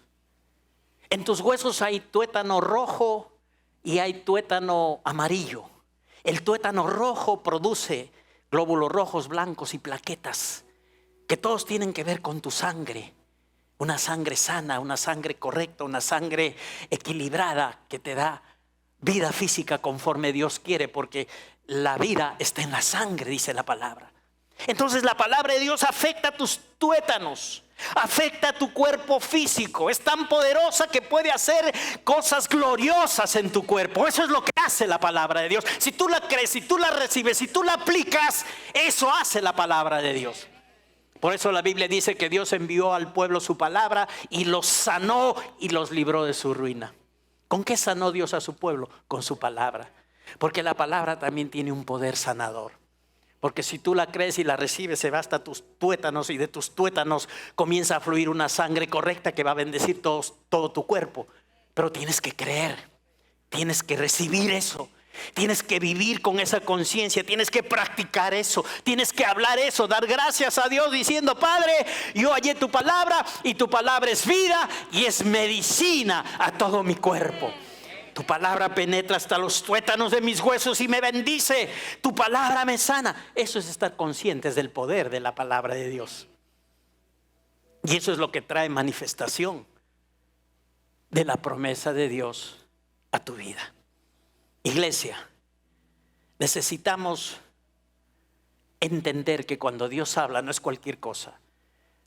En tus huesos hay tuétano rojo y hay tuétano amarillo. El tuétano rojo produce glóbulos rojos, blancos y plaquetas que todos tienen que ver con tu sangre. Una sangre sana, una sangre correcta, una sangre equilibrada que te da vida física conforme Dios quiere, porque la vida está en la sangre, dice la palabra. Entonces la palabra de Dios afecta a tus tuétanos, afecta a tu cuerpo físico. Es tan poderosa que puede hacer cosas gloriosas en tu cuerpo. Eso es lo que hace la palabra de Dios. Si tú la crees, si tú la recibes, si tú la aplicas, eso hace la palabra de Dios. Por eso la Biblia dice que Dios envió al pueblo su palabra y los sanó y los libró de su ruina. ¿Con qué sanó Dios a su pueblo? Con su palabra. Porque la palabra también tiene un poder sanador. Porque si tú la crees y la recibes, se va hasta tus tuétanos y de tus tuétanos comienza a fluir una sangre correcta que va a bendecir todo tu cuerpo. Pero tienes que creer, tienes que recibir eso. Tienes que vivir con esa conciencia, tienes que practicar eso, tienes que hablar eso, dar gracias a Dios diciendo: Padre, yo hallé tu palabra y tu palabra es vida y es medicina a todo mi cuerpo. Tu palabra penetra hasta los tuétanos de mis huesos y me bendice. Tu palabra me sana. Eso es estar conscientes del poder de la palabra de Dios. Y eso es lo que trae manifestación de la promesa de Dios a tu vida. Iglesia, necesitamos entender que cuando Dios habla no es cualquier cosa.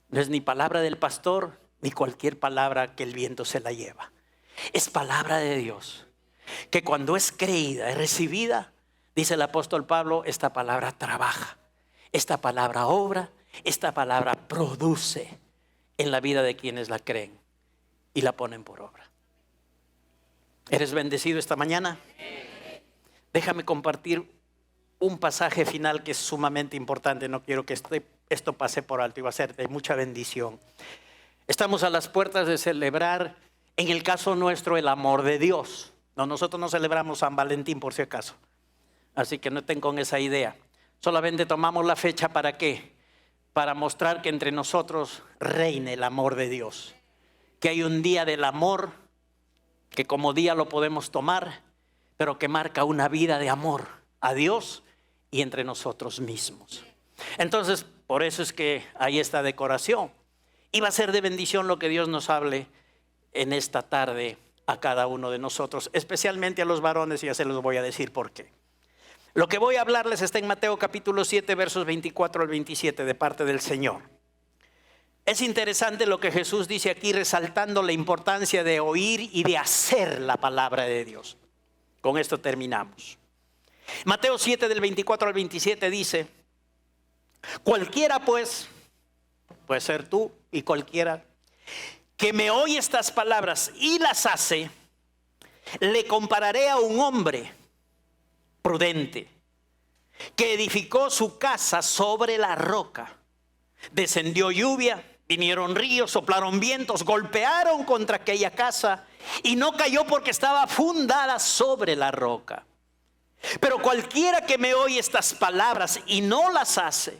No es ni palabra del pastor ni cualquier palabra que el viento se la lleva. Es palabra de Dios que cuando es creída, es recibida, dice el apóstol Pablo, esta palabra trabaja, esta palabra obra, esta palabra produce en la vida de quienes la creen y la ponen por obra. ¿Eres bendecido esta mañana? Déjame compartir un pasaje final que es sumamente importante. No quiero que esto pase por alto y va a ser de mucha bendición. Estamos a las puertas de celebrar, en el caso nuestro, el amor de Dios. No, nosotros no celebramos San Valentín por si acaso. Así que no estén con esa idea. Solamente tomamos la fecha ¿para qué? Para mostrar que entre nosotros reine el amor de Dios. Que hay un día del amor que como día lo podemos tomar, pero que marca una vida de amor a Dios y entre nosotros mismos. Entonces, por eso es que hay esta decoración. Y va a ser de bendición lo que Dios nos hable en esta tarde a cada uno de nosotros, especialmente a los varones, y ya se los voy a decir por qué. Lo que voy a hablarles está en Mateo capítulo 7, versos 24 al 27 de parte del Señor. Es interesante lo que Jesús dice aquí, resaltando la importancia de oír y de hacer la palabra de Dios. Con esto terminamos. Mateo 7 del 24 al 27 dice: cualquiera pues, puede ser tú y cualquiera, que me oye estas palabras y las hace, le compararé a un hombre prudente que edificó su casa sobre la roca. Descendió lluvia, vinieron ríos, soplaron vientos, golpearon contra aquella casa y no cayó porque estaba fundada sobre la roca. Pero cualquiera que me oye estas palabras y no las hace,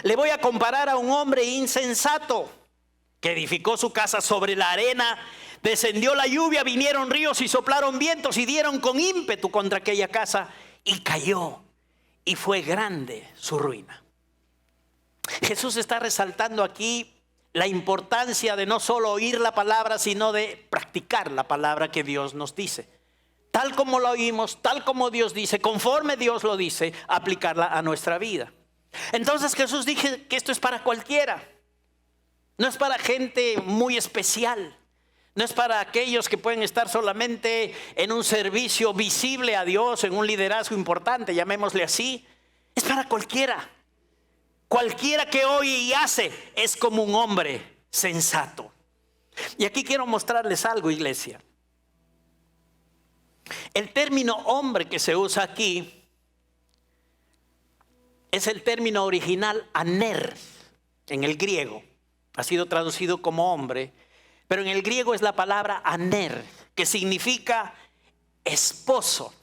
le voy a comparar a un hombre insensato que edificó su casa sobre la arena. Descendió la lluvia, vinieron ríos y soplaron vientos y dieron con ímpetu contra aquella casa y cayó, y fue grande su ruina. Jesús está resaltando aquí la importancia de no solo oír la palabra, sino de practicar la palabra que Dios nos dice. Tal como la oímos, tal como Dios dice, conforme Dios lo dice, aplicarla a nuestra vida. Entonces Jesús dice que esto es para cualquiera. No es para gente muy especial. No es para aquellos que pueden estar solamente en un servicio visible a Dios, en un liderazgo importante, llamémosle así. Es para cualquiera. Cualquiera que oye y hace es como un hombre sensato. Y aquí quiero mostrarles algo, iglesia. El término hombre que se usa aquí es el término original aner en el griego. Ha sido traducido como hombre, pero en el griego es la palabra aner, que significa esposo,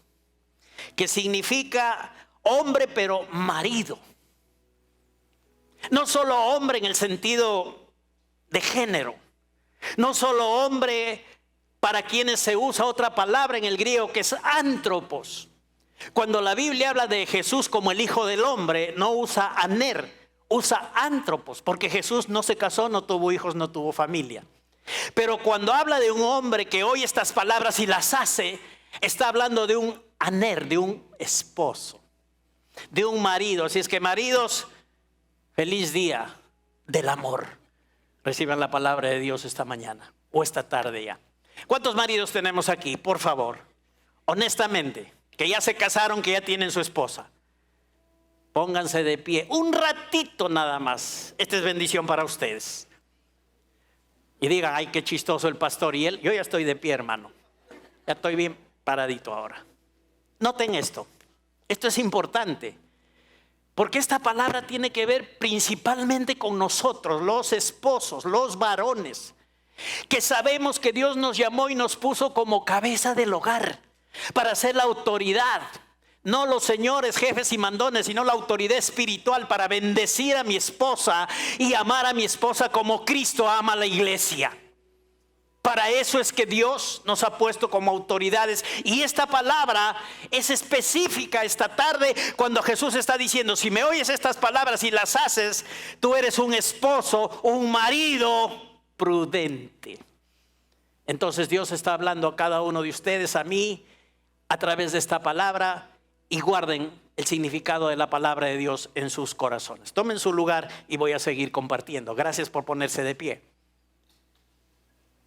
que significa hombre pero marido. No solo hombre en el sentido de género, no solo hombre para quienes se usa otra palabra en el griego que es antropos. Cuando la Biblia habla de Jesús como el Hijo del Hombre, no usa aner, usa antropos, porque Jesús no se casó, no tuvo hijos, no tuvo familia. Pero cuando habla de un hombre que oye estas palabras y las hace, está hablando de un aner, de un esposo, de un marido. Así es que, maridos, feliz día del amor. Reciban la palabra de Dios esta mañana o esta tarde ya. ¿Cuántos maridos tenemos aquí? Por favor, honestamente, que ya se casaron, que ya tienen su esposa. Pónganse de pie un ratito nada más. Esta es bendición para ustedes. Y digan: ay, qué chistoso el pastor y él. Yo ya estoy de pie, hermano. Ya estoy bien paradito ahora. Noten esto. Esto es importante. Porque esta palabra tiene que ver principalmente con nosotros, los esposos, los varones, que sabemos que Dios nos llamó y nos puso como cabeza del hogar para ser la autoridad. No los señores, jefes y mandones, sino la autoridad espiritual para bendecir a mi esposa y amar a mi esposa como Cristo ama a la iglesia. Para eso es que Dios nos ha puesto como autoridades. Y esta palabra es específica esta tarde cuando Jesús está diciendo: si me oyes estas palabras y las haces, tú eres un esposo, un marido prudente. Entonces Dios está hablando a cada uno de ustedes, a mí, a través de esta palabra. Y guarden el significado de la palabra de Dios en sus corazones. Tomen su lugar y voy a seguir compartiendo. Gracias por ponerse de pie.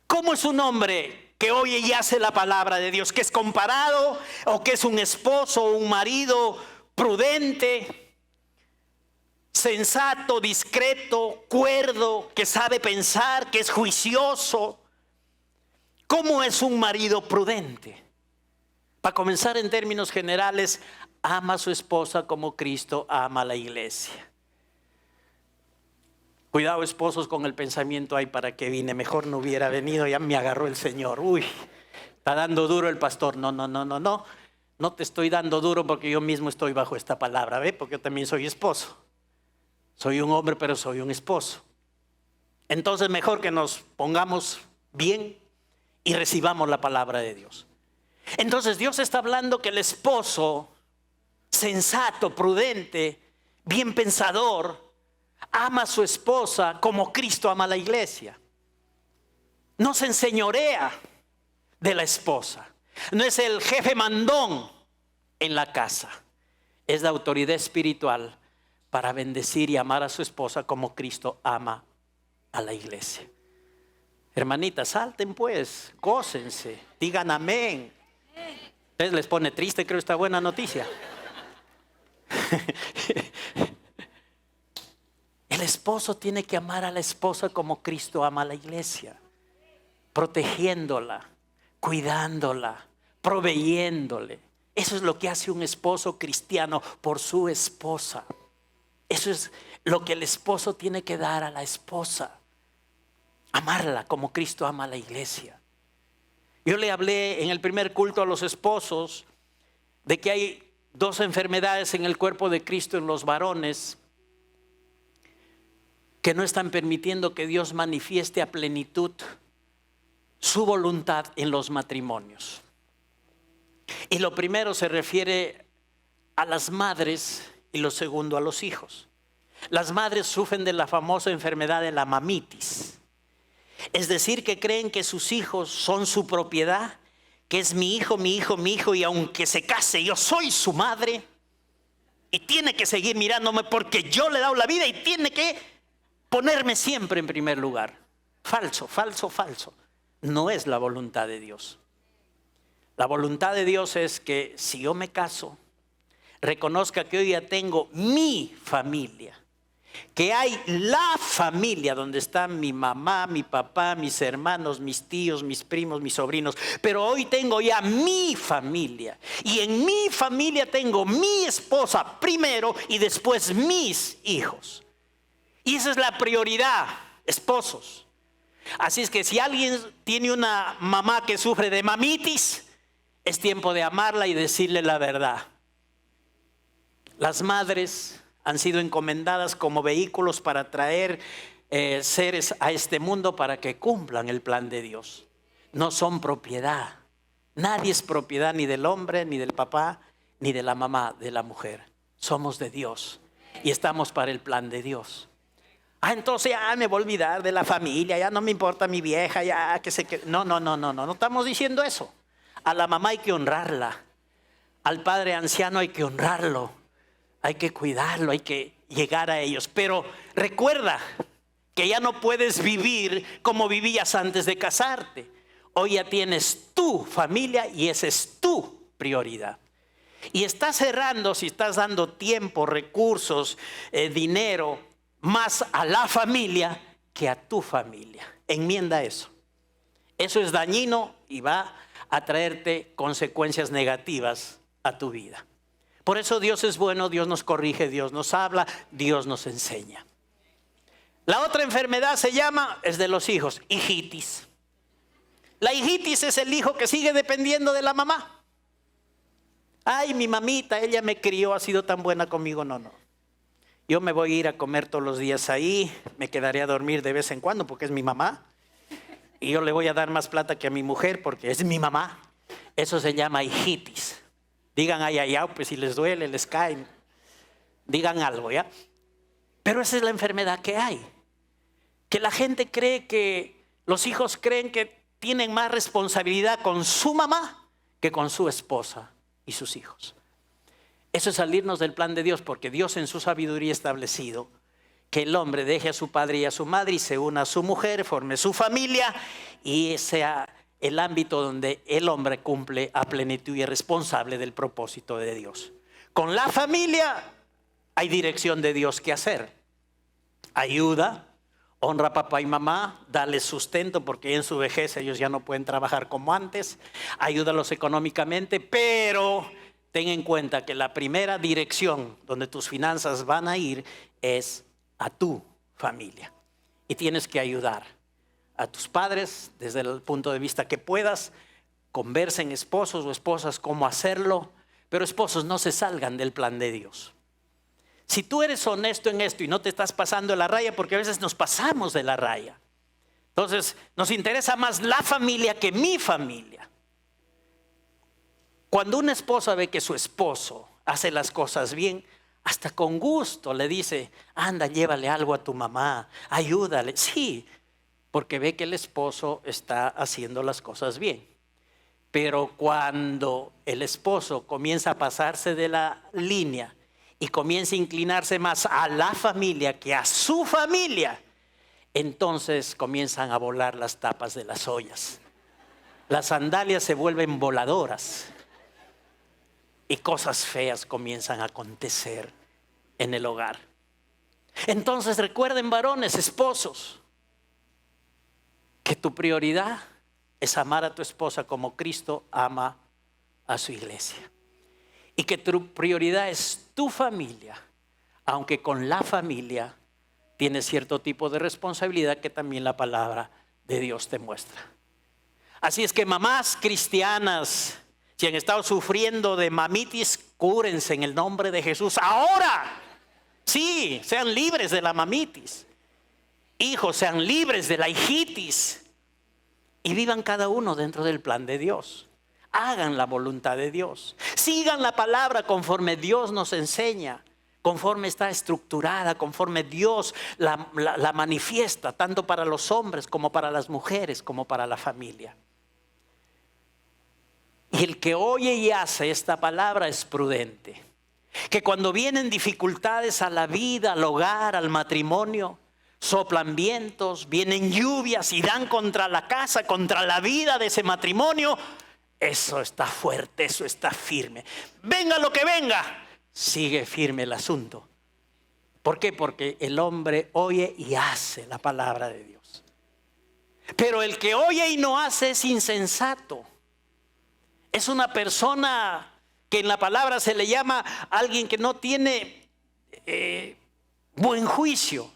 ¿Cómo es un hombre que oye y hace la palabra de Dios? ¿Que es comparado o que es un esposo o un marido prudente, sensato, discreto, cuerdo, que sabe pensar, que es juicioso? ¿Cómo es un marido prudente? Para comenzar, en términos generales, ama a su esposa como Cristo ama a la iglesia. Cuidado, esposos, con el pensamiento: ay, ¿para qué vine? Mejor no hubiera venido, ya me agarró el Señor. Uy, está dando duro el pastor. No. No te estoy dando duro porque yo mismo estoy bajo esta palabra, ¿ve? Porque yo también soy esposo. Soy un hombre, pero soy un esposo. Entonces, mejor que nos pongamos bien y recibamos la palabra de Dios. Entonces Dios está hablando que el esposo sensato, prudente, bien pensador, ama a su esposa como Cristo ama a la iglesia. No se enseñorea de la esposa. No es el jefe mandón en la casa. es la autoridad espiritual para bendecir y amar a su esposa como Cristo ama a la iglesia. Hermanitas, salten pues, gócense, digan amén. ¿Ustedes les pone triste, creo, esta buena noticia? El esposo tiene que amar a la esposa como Cristo ama a la iglesia, protegiéndola, cuidándola, proveyéndole. Eso es lo que hace un esposo cristiano por su esposa. Eso es lo que el esposo tiene que dar a la esposa. Amarla como Cristo ama a la iglesia. Yo le hablé en el primer culto a los esposos de que hay 2 enfermedades en el cuerpo de Cristo en los varones que no están permitiendo que Dios manifieste a plenitud su voluntad en los matrimonios. Y lo primero se refiere a las madres y lo segundo a los hijos. Las madres sufren de la famosa enfermedad de la mamitis. Es decir, que creen que sus hijos son su propiedad, que es mi hijo, mi hijo, mi hijo, y aunque se case, yo soy su madre. Y tiene que seguir mirándome porque yo le he dado la vida y tiene que ponerme siempre en primer lugar. Falso, falso, falso. No es la voluntad de Dios. La voluntad de Dios es que si yo me caso, reconozca que hoy ya tengo mi familia, que hay la familia donde están mi mamá, mi papá, mis hermanos, mis tíos, mis primos, mis sobrinos, pero hoy tengo ya mi familia y en mi familia tengo mi esposa primero y después mis hijos. Y esa es la prioridad, esposos. Así es que si alguien tiene una mamá que sufre de mamitis, es tiempo de amarla y decirle la verdad. Las madres han sido encomendadas como vehículos para traer seres a este mundo para que cumplan el plan de Dios. No son propiedad. Nadie es propiedad ni del hombre, ni del papá, ni de la mamá, de la mujer. Somos de Dios y estamos para el plan de Dios. Entonces ya me voy a olvidar de la familia, ya no me importa mi vieja, ya que se quede. No estamos diciendo eso. A la mamá hay que honrarla, al padre anciano hay que honrarlo, hay que cuidarlo, hay que llegar a ellos. Pero recuerda que ya no puedes vivir como vivías antes de casarte. Hoy ya tienes tu familia y esa es tu prioridad. Y estás cerrando, si estás dando tiempo, recursos, dinero, más a la familia que a tu familia. Enmienda eso. Eso es dañino y va a traerte consecuencias negativas a tu vida. Por eso Dios es bueno, Dios nos corrige, Dios nos habla, Dios nos enseña. La otra enfermedad es de los hijos, hijitis. La hijitis es el hijo que sigue dependiendo de la mamá. Ay, mi mamita, ella me crió, ha sido tan buena conmigo. No. Yo me voy a ir a comer todos los días ahí, me quedaré a dormir de vez en cuando porque es mi mamá. Y yo le voy a dar más plata que a mi mujer porque es mi mamá. Eso se llama hijitis. Digan ay, pues si les duele, les caen. Digan algo, ¿ya? Pero esa es la enfermedad que hay. Que la gente cree que, los hijos creen que tienen más responsabilidad con su mamá que con su esposa y sus hijos. Eso es salirnos del plan de Dios, porque Dios en su sabiduría ha establecido que el hombre deje a su padre y a su madre y se una a su mujer, forme su familia y sea el ámbito donde el hombre cumple a plenitud y es responsable del propósito de Dios. Con la familia hay dirección de Dios que hacer. Ayuda, honra a papá y mamá, dale sustento porque en su vejez ellos ya no pueden trabajar como antes. Ayúdalos económicamente, pero ten en cuenta que la primera dirección donde tus finanzas van a ir es a tu familia. Y tienes que ayudar a tus padres desde el punto de vista que puedas. Conversen esposos o esposas cómo hacerlo, pero esposos no se salgan del plan de Dios. Si tú eres honesto en esto y no te estás pasando de la raya, porque a veces nos pasamos de la raya. Entonces nos interesa más la familia que mi familia. Cuando una esposa ve que su esposo hace las cosas bien, hasta con gusto le dice, anda, llévale algo a tu mamá, ayúdale. Sí, porque ve que el esposo está haciendo las cosas bien. Pero cuando el esposo comienza a pasarse de la línea y comience a inclinarse más a la familia que a su familia, entonces comienzan a volar las tapas de las ollas. Las sandalias se vuelven voladoras y cosas feas comienzan a acontecer en el hogar. Entonces recuerden, varones, esposos, que tu prioridad es amar a tu esposa como Cristo ama a su iglesia. Y que tu prioridad es tu familia, aunque con la familia tienes cierto tipo de responsabilidad que también la palabra de Dios te muestra. Así es que mamás cristianas, si han estado sufriendo de mamitis, cúrense en el nombre de Jesús ahora. Sí, sean libres de la mamitis. Hijos, sean libres de la hijitis. Y vivan cada uno dentro del plan de Dios. Hagan la voluntad de Dios. Sigan la palabra conforme Dios nos enseña, conforme está estructurada, conforme Dios la manifiesta, tanto para los hombres como para las mujeres, como para la familia. Y el que oye y hace esta palabra es prudente. Que cuando vienen dificultades a la vida, al hogar, al matrimonio, soplan vientos, vienen lluvias y dan contra la casa, contra la vida de ese matrimonio, eso está fuerte, eso está firme. Venga lo que venga, sigue firme el asunto. ¿Por qué? Porque el hombre oye y hace la palabra de Dios. Pero el que oye y no hace es insensato. Es una persona que en la palabra se le llama alguien que no tiene buen juicio.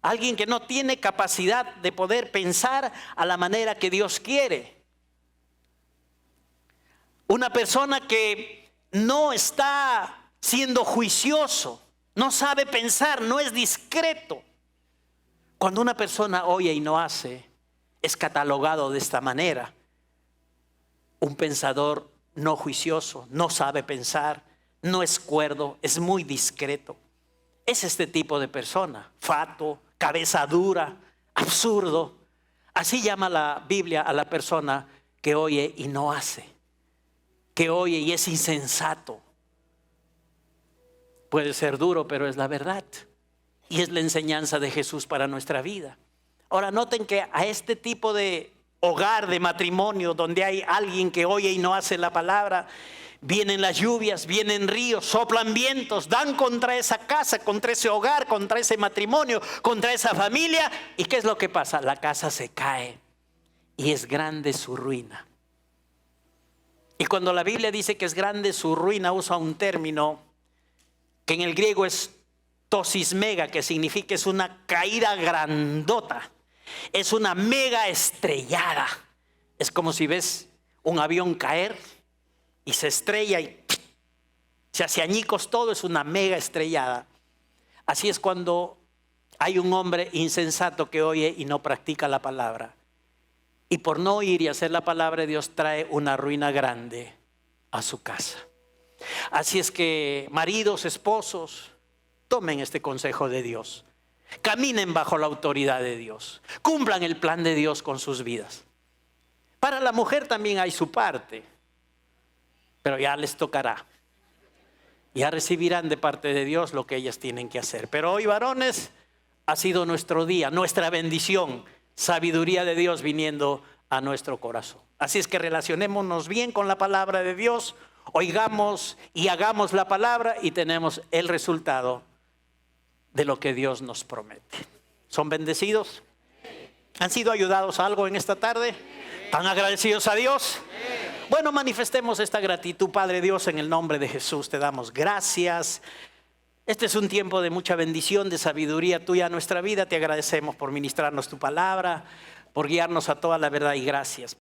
Alguien que no tiene capacidad de poder pensar a la manera que Dios quiere. Una persona que no está siendo juicioso, no sabe pensar, no es discreto. Cuando una persona oye y no hace, es catalogado de esta manera. Un pensador no juicioso, no sabe pensar, no es cuerdo, es muy discreto. Es este tipo de persona, fatuo, cabeza dura, absurdo. Así llama la Biblia a la persona que oye y no hace, que oye y es insensato. Puede ser duro, pero es la verdad. Y es la enseñanza de Jesús para nuestra vida. Ahora noten que a este tipo de hogar, de matrimonio, donde hay alguien que oye y no hace la palabra, vienen las lluvias, vienen ríos, soplan vientos, dan contra esa casa, contra ese hogar, contra ese matrimonio, contra esa familia. ¿Y qué es lo que pasa? La casa se cae y es grande su ruina. Y cuando la Biblia dice que es grande su ruina, usa un término que en el griego es tosismega, que significa es una caída grandota. Es una mega estrellada. Es como si ves un avión caer y se estrella y se hace añicos todo, es una mega estrellada. Así es cuando hay un hombre insensato que oye y no practica la palabra. Y por no oír y hacer la palabra de Dios trae una ruina grande a su casa. Así es que maridos, esposos, tomen este consejo de Dios. Caminen bajo la autoridad de Dios. Cumplan el plan de Dios con sus vidas. Para la mujer también hay su parte, pero ya les tocará. Ya recibirán de parte de Dios lo que ellas tienen que hacer. Pero hoy, varones, ha sido nuestro día, nuestra bendición, sabiduría de Dios viniendo a nuestro corazón. Así es que relacionémonos bien con la palabra de Dios, oigamos y hagamos la palabra y tenemos el resultado de lo que Dios nos promete. ¿Son bendecidos? ¿Han sido ayudados a algo en esta tarde? ¿Están agradecidos a Dios? Bueno, manifestemos esta gratitud. Padre Dios, en el nombre de Jesús te damos gracias. Este es un tiempo de mucha bendición, de sabiduría tuya a nuestra vida. Te agradecemos por ministrarnos tu palabra, por guiarnos a toda la verdad y gracias.